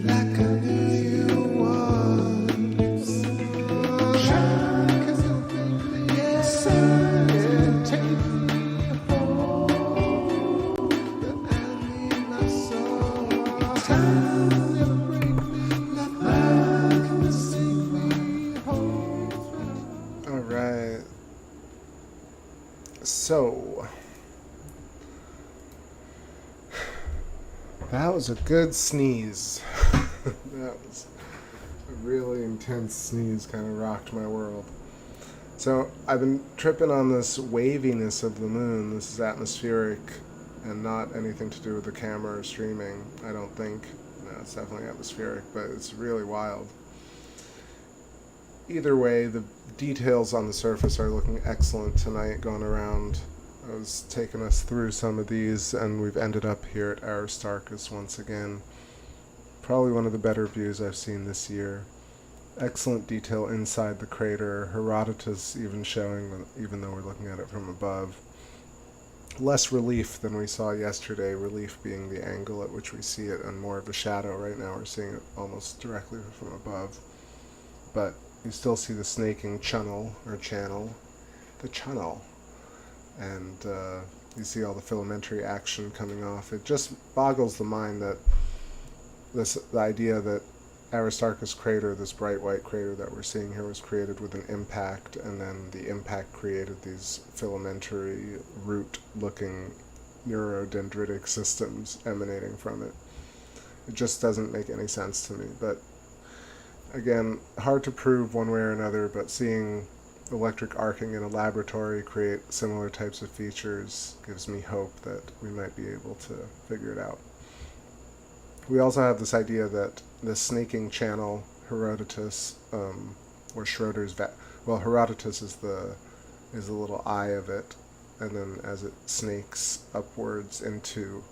like I knew you once. Shine, 'cause you'll bring me a sign to take me home. That I need my soul. Time never break me, love can sing me home. All right. So that was a good sneeze. That was a really intense sneeze, kind of rocked my world. So I've been tripping on this waviness of the moon. This is atmospheric and not anything to do with the camera or streaming, I don't think. No, it's definitely atmospheric, but it's really wild. Either way, the details on the surface are looking excellent tonight. Going around, I was taking us through some of these, and we've ended up here at Aristarchus once again. Probably one of the better views I've seen this year. Excellent detail inside the crater. Herodotus even showing, even though we're looking at it from above. Less relief than we saw yesterday, relief being the angle at which we see it, and more of a shadow. Right now we're seeing it almost directly from above. But you still see the snaking channel, the channel, and you see all the filamentary action coming off. It just boggles the mind that the idea that Aristarchus crater, this bright white crater that we're seeing here, was created with an impact, and then the impact created these filamentary root-looking neurodendritic systems emanating from it. It just doesn't make any sense to me, but again, hard to prove one way or another, but seeing electric arcing in a laboratory create similar types of features gives me hope that we might be able to figure it out. We also have this idea that the snaking channel, Herodotus, or Schroeder's Herodotus is the little eye of it, and then as it snakes upwards into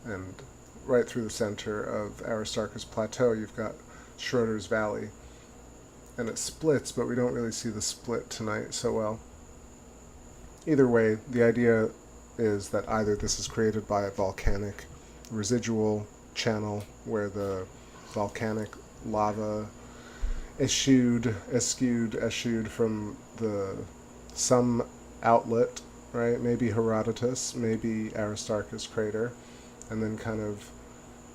and right through the center of Aristarchus Plateau, you've got Schroeder's Valley, and it splits, but we don't really see the split tonight so well. Either way, the idea is that either this is created by a volcanic residual channel where the volcanic lava eschewed from some outlet, right? Maybe Herodotus, maybe Aristarchus crater, and then kind of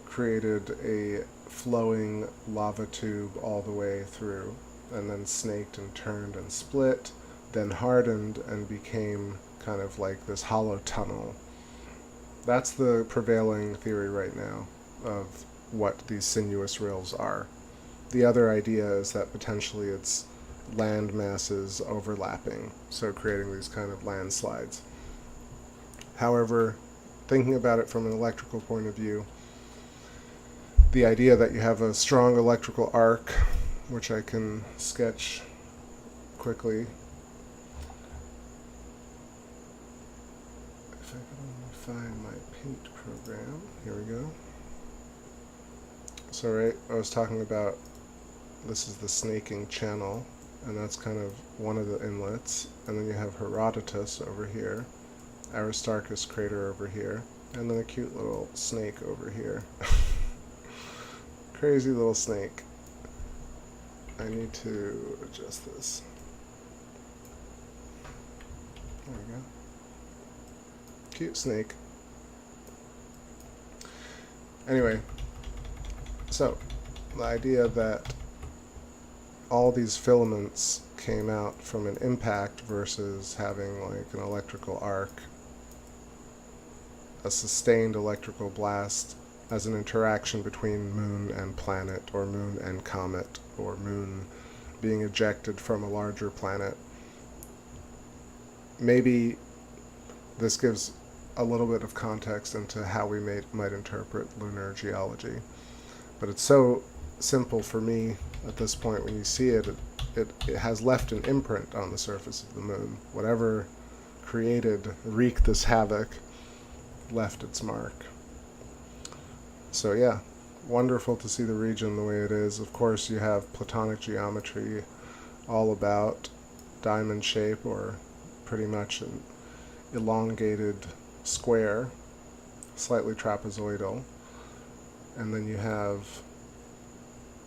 created a flowing lava tube all the way through, and then snaked and turned and split, then hardened and became kind of like this hollow tunnel. That's the prevailing theory right now of what these sinuous rills are. The other idea is that potentially it's land masses overlapping, so creating these kind of landslides. However, thinking about it from an electrical point of view, the idea that you have a strong electrical arc, which I can sketch quickly. If I can only find my paint program. Here we go. So right, I was talking about, this is the snaking channel, and that's kind of one of the inlets, and then you have Herodotus over here, Aristarchus crater over here, and then a cute little snake over here. Crazy little snake. I need to adjust this. There we go. Cute snake. Anyway, so the idea that all these filaments came out from an impact versus having like an electrical arc, a sustained electrical blast as an interaction between moon and planet, or moon and comet, or moon being ejected from a larger planet. Maybe this gives a little bit of context into how we might interpret lunar geology. But it's so simple for me at this point. When you see it, it has left an imprint on the surface of the moon. Whatever wreaked this havoc, left its mark. So yeah, wonderful to see the region the way it is. Of course, you have Platonic geometry all about diamond shape, or pretty much an elongated square, slightly trapezoidal, and then you have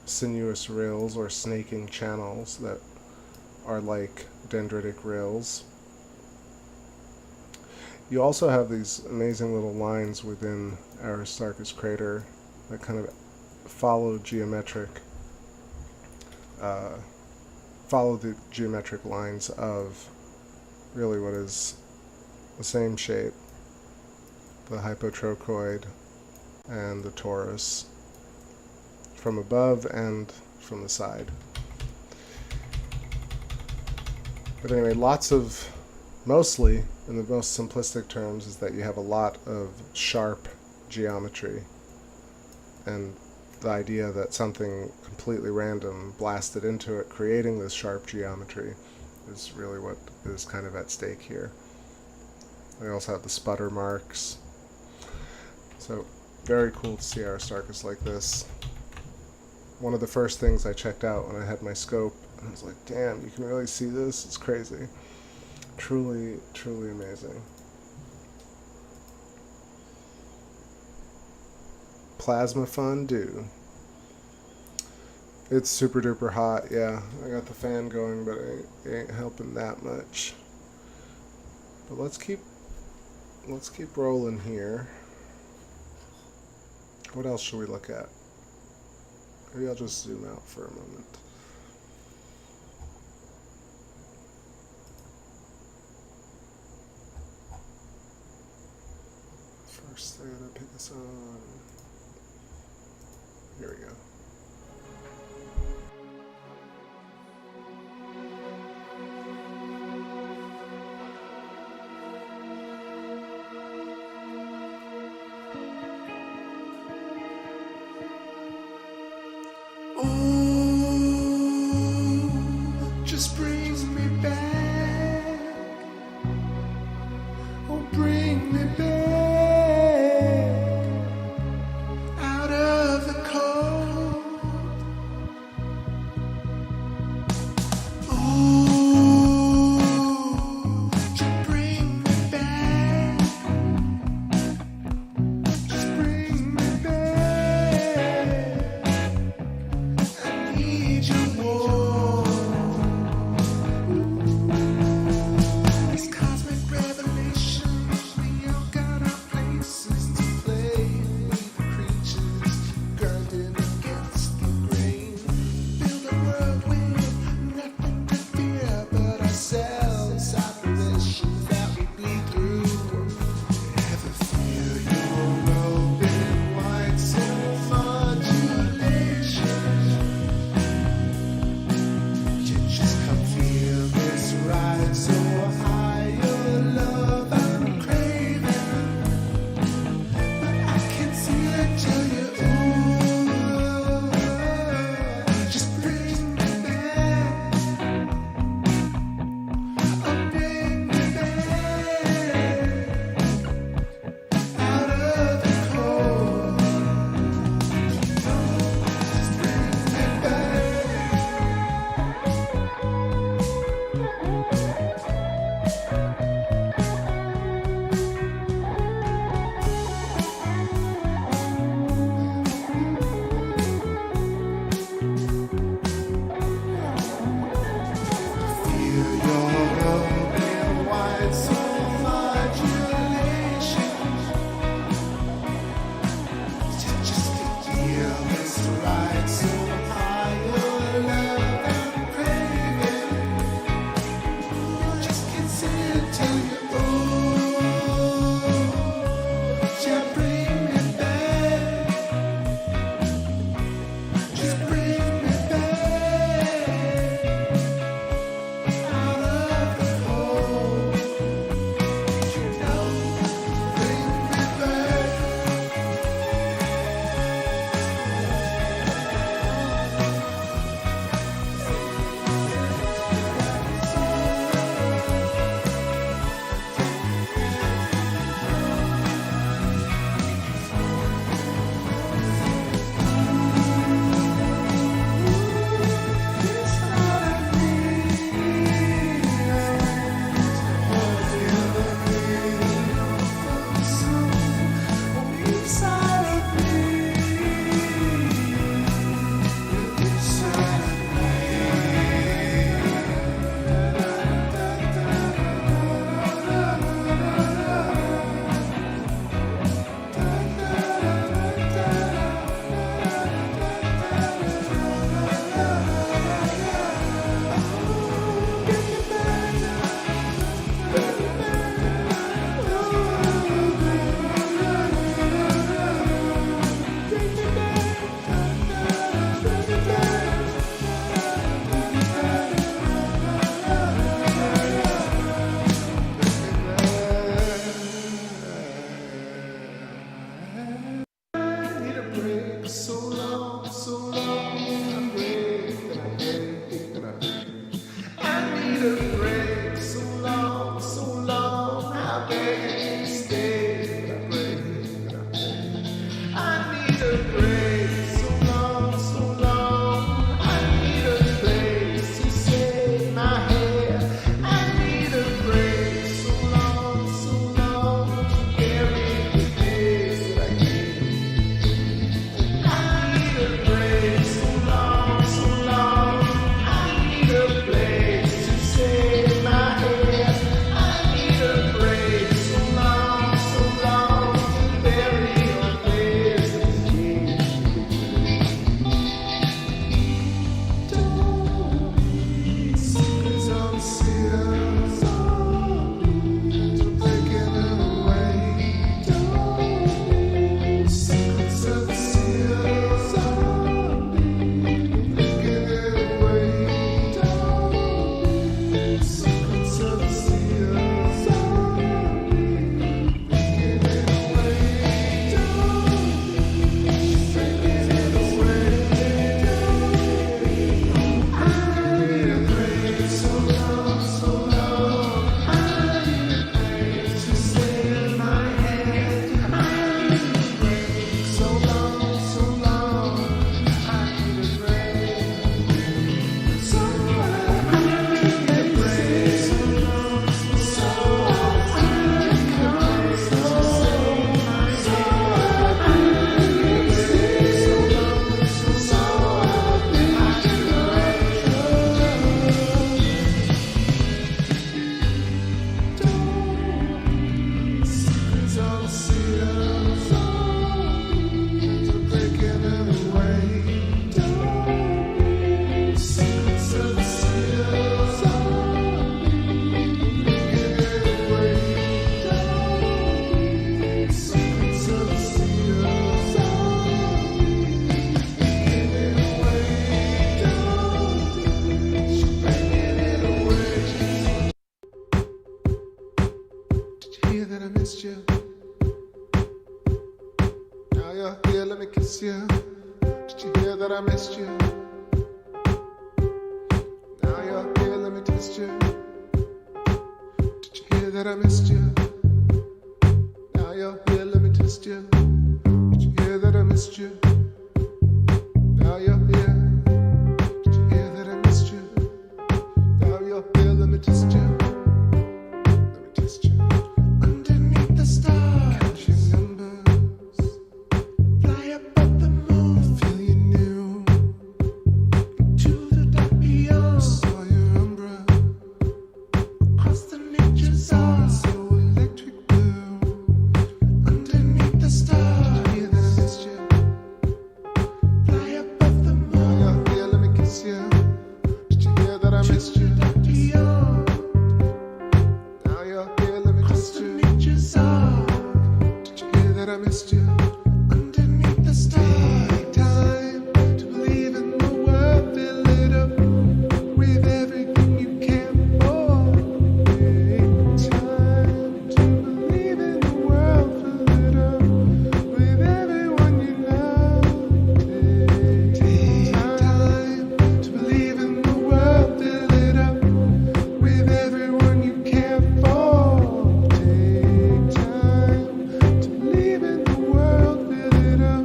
sinuous rills or snaking channels that are like dendritic rills. You also have these amazing little lines within Aristarchus crater that kind of follow the geometric lines of really what is the same shape, the hypotrochoid and the torus, from above and from the side. But anyway, mostly, in the most simplistic terms, is that you have a lot of sharp geometry, and the idea that something completely random blasted into it, creating this sharp geometry, is really what is kind of at stake here. We also have the sputter marks. So, very cool to see Aristarchus like this. One of the first things I checked out when I had my scope, and I was like, damn, you can really see this? It's crazy. Truly, truly amazing. Plasma fondue. It's super duper hot, yeah. I got the fan going, but it ain't helping that much. But let's keep rolling here. What else should we look at? Maybe I'll just zoom out for a moment. First, I gotta pick this on. Here we go. Just brings me back. Oh, bring me back out of the cold. break so long, so long. I break and I break and I break. I need a break so long, so long. I beg, stay and I break and I break. I need a break so long, so long. I need a place to save my hair. I need a break so long, so long. To bury the days that I gave. I need a break so long, so long. I need a place to save my hair. I need a break so long, so long. To bury your days that I gave. Secrets on the seals, to break it away. Secrets of the seals, breaking it away. Secrets of the seals, breaking it away. Breaking it away. I need a break so long, so long. I need a break to save my head. I need a break so long, so long. I need a break. So I need a break so long, so long. I need a break to save my head. I need a break so long, so long. I need a Secrets on the seals, to breaking it away. Secrets of the seals, breaking it away. Secrets of the seals, breaking it away. Did you hear that I missed you? Now you're here, let me kiss you. Did you hear that I missed you? Now you're here, let me test you. Did you hear that I missed you? Now you're here, let me test you. Did you hear that I missed you? Now you're here. Did you hear that I missed you? Now you're here, let me test you. Let me test you. Underneath the stars, catching numbers. Fly above the moon, feel you new. To the dark beyond, saw your umbra. Across the nature zone, so electric blue. Underneath the stars, did you hear that I missed you? Fly above the moon. Now you're here, let me kiss you. Did you hear that I missed you? Beyond. Now you're here, let me test you. Did you hear that I missed you? Underneath the stars. Take time to believe in the world, fill it up with everything you can for. Take time to believe in the world, fill it up with everyone you love. Take time to believe in the world, fill it up with everyone you care for. Take time to believe in the world, fill it up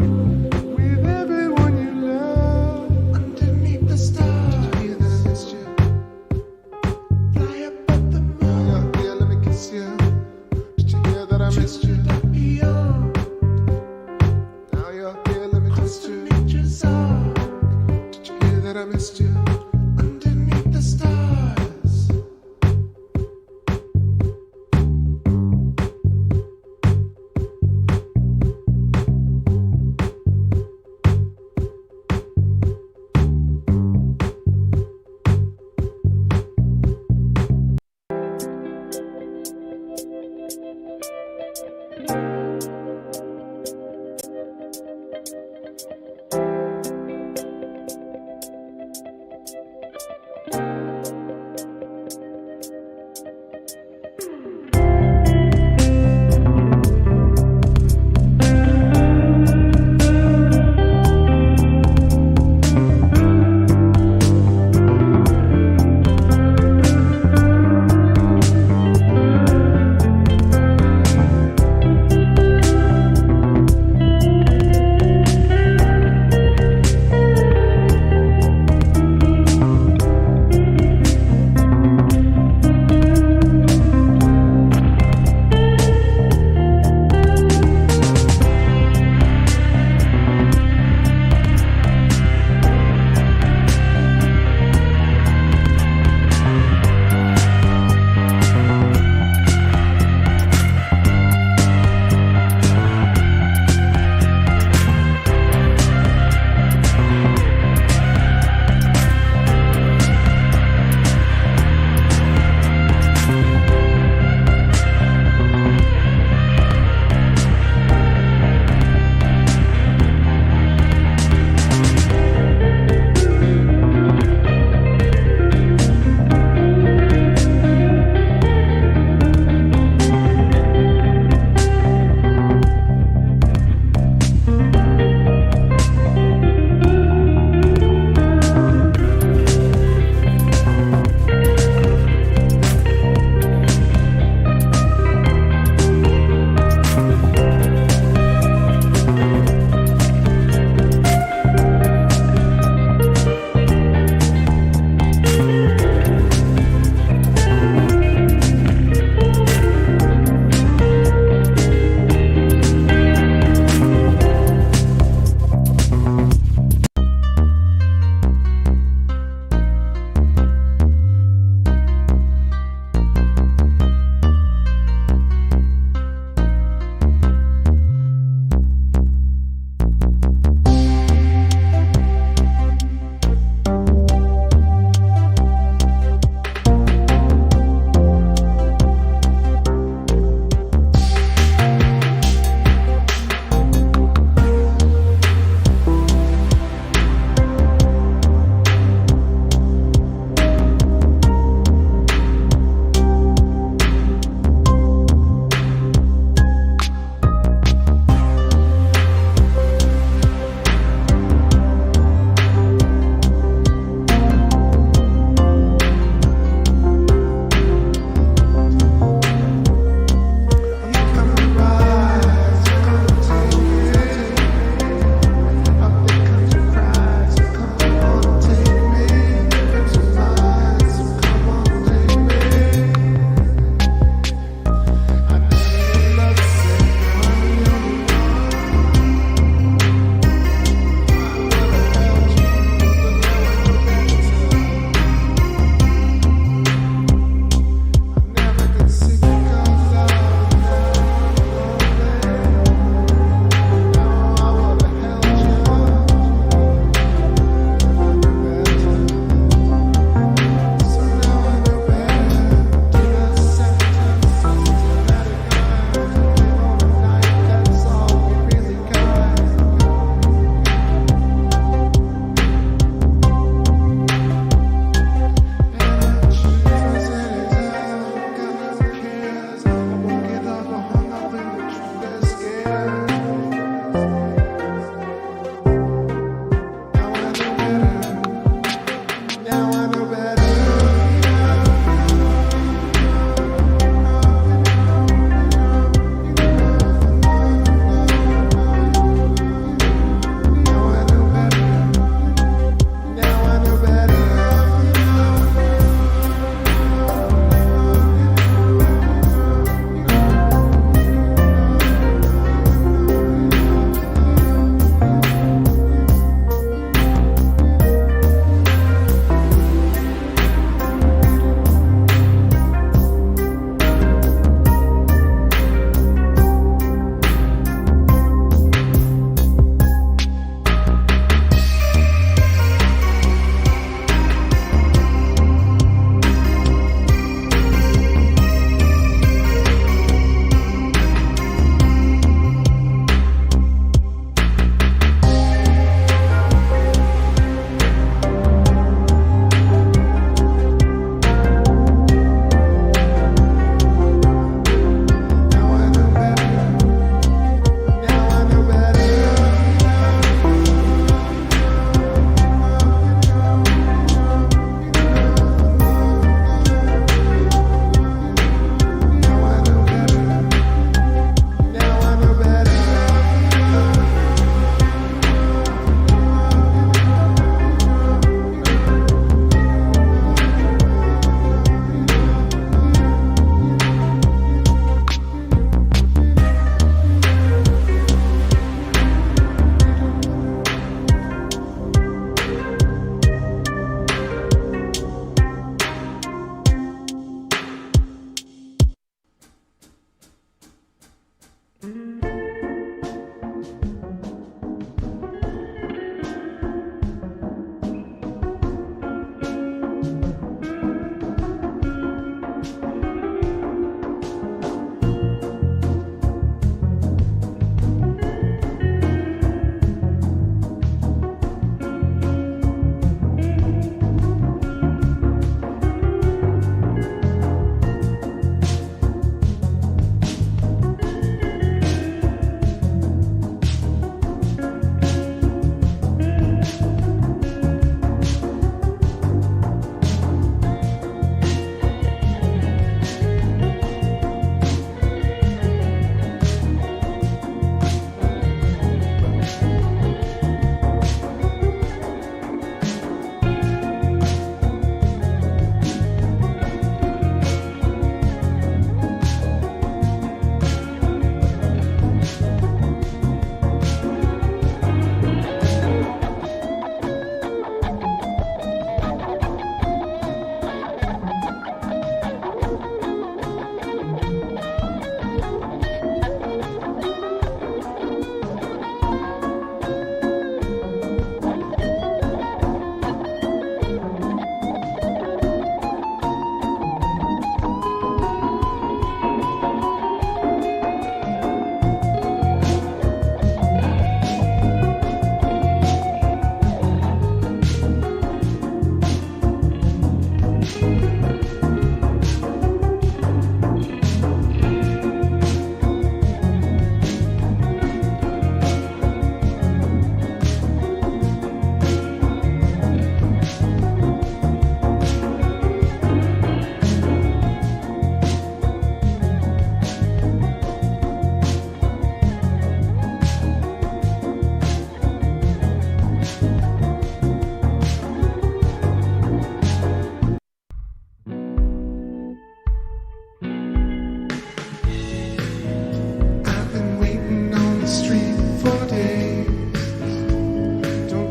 with everyone you love. Underneath the stars, did you hear that I missed you? Fly above the moon. Now you're here, let me kiss you. Did you hear that I missed you? Beyond. Now you're here, let me test you. Did you hear that I missed you? Underneath the stars.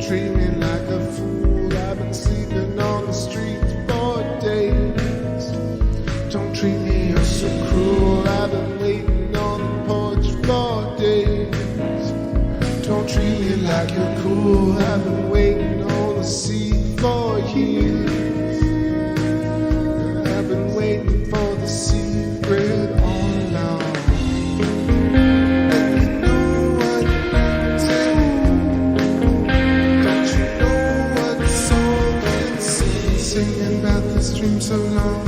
treat me like a fool. I've been sleeping on the streets for days. Don't treat me so cruel. I've been waiting on the porch for days. Don't treat me like you're cool. I've been waiting on the sea for years. I've been waiting for the secret all along. And you know what brings it? Don't you know what soul can sing? Singing about this dream so long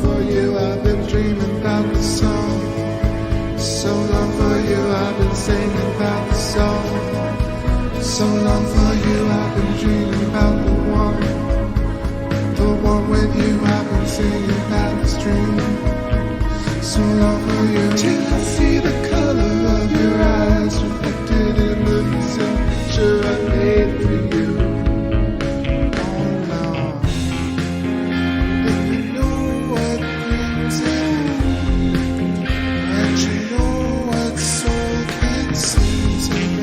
for you. I've been dreaming about the song. So long for you. I've been singing about the song. So long for you. I've been dreaming about the one with you. I've been singing about this dream. So long for you. Till I see the color of your eyes reflected in the missing picture I made for you. All along. And you know what brings it, and you know what soul can sing to me.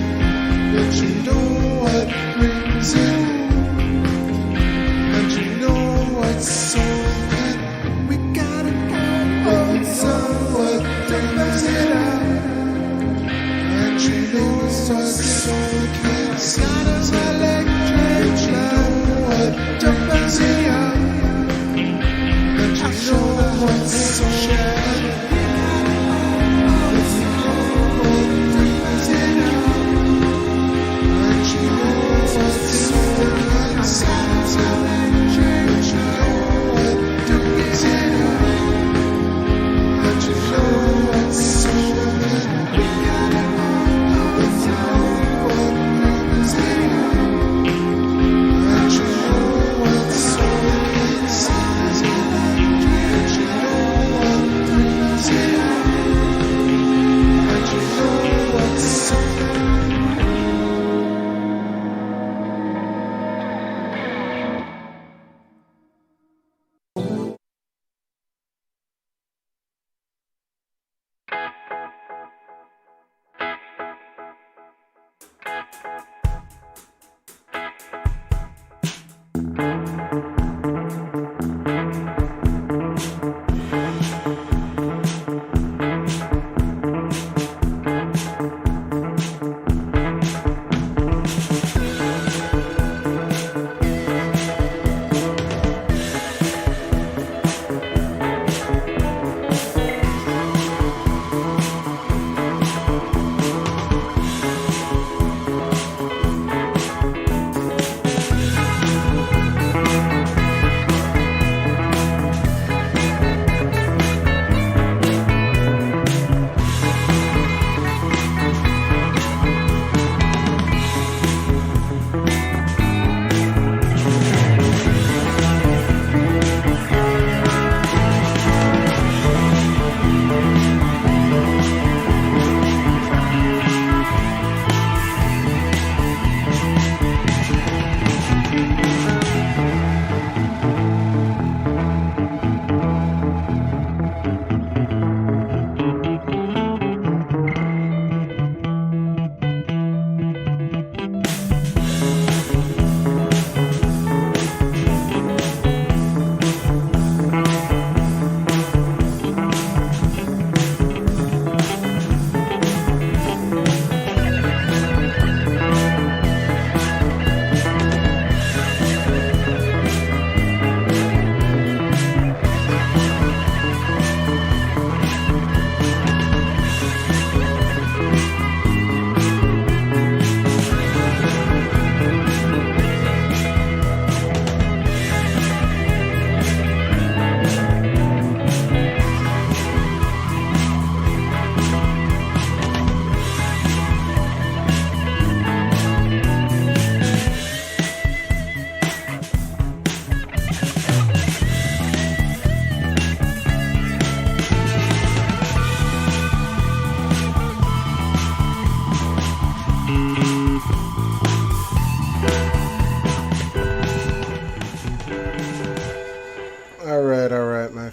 But you know what brings it, and you know what soul can. We gotta go on what brings it out, and you know what soul can sing. Got an electric light, what brings it out, and you know what soul can.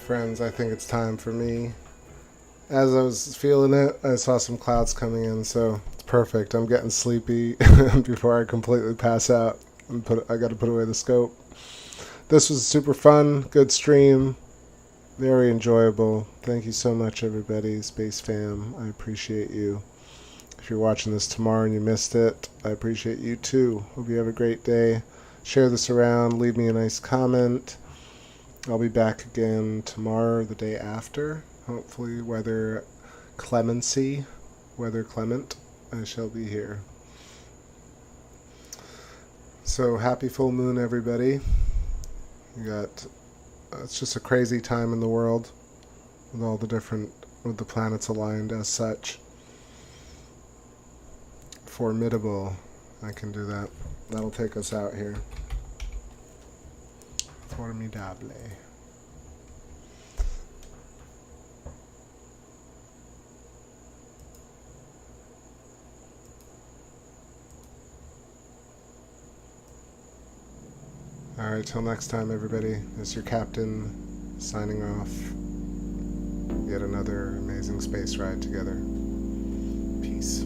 friends, I think it's time for me. As I was feeling it, I saw some clouds coming in, so it's perfect. I'm getting sleepy before I completely pass out. I got to put away the scope. This was super fun. Good stream. Very enjoyable. Thank you so much, everybody. Space fam, I appreciate you. If you're watching this tomorrow and you missed it, I appreciate you too. Hope you have a great day. Share this around. Leave me a nice comment. I'll be back again tomorrow or the day after. Hopefully, weather clement, I shall be here. So, happy full moon, everybody. It's just a crazy time in the world with the planets aligned as such. Formidable. I can do that. That'll take us out here. Formidable. Alright, till next time, everybody. This is your captain signing off. Yet another amazing space ride together. Peace.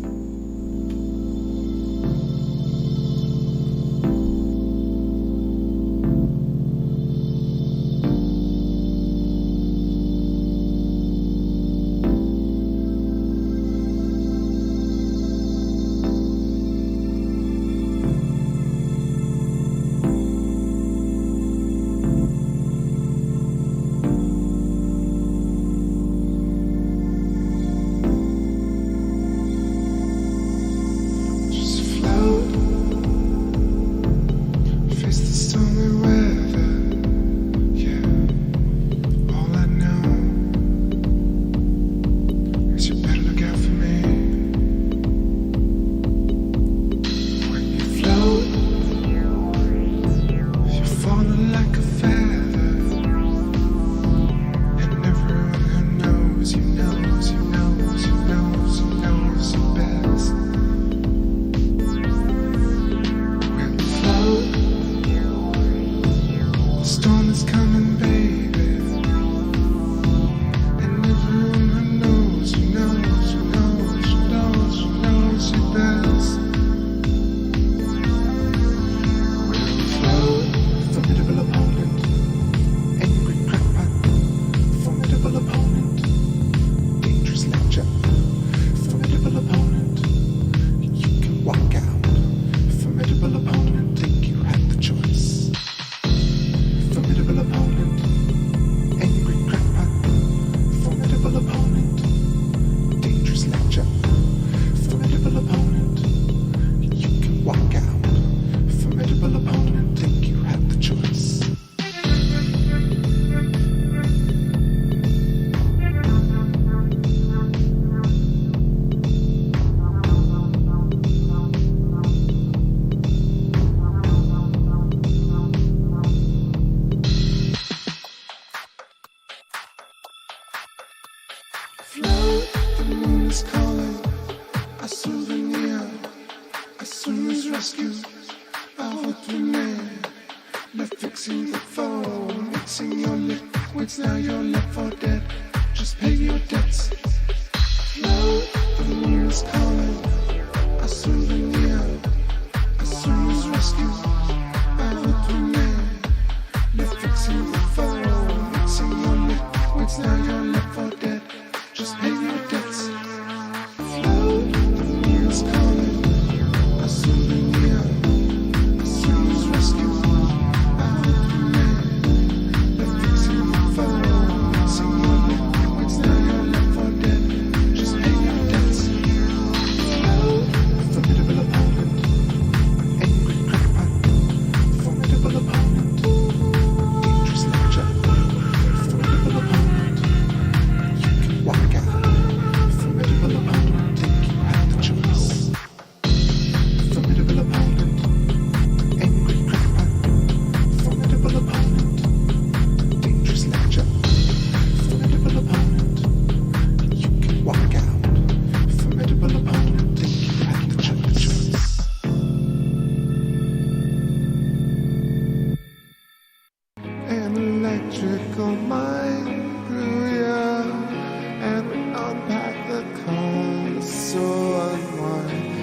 So unwind.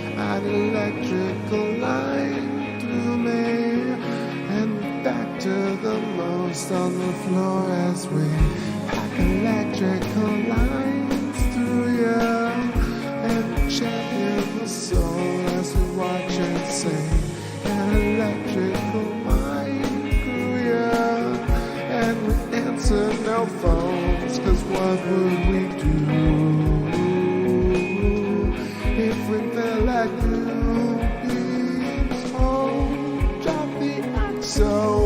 dust on the floor as we pack electrical lines through you, and champion the soul as we watch it sing. An electrical mind grew you, and we answer no phones, 'cause what would we do if we felt like newbies? Oh, drop the axle.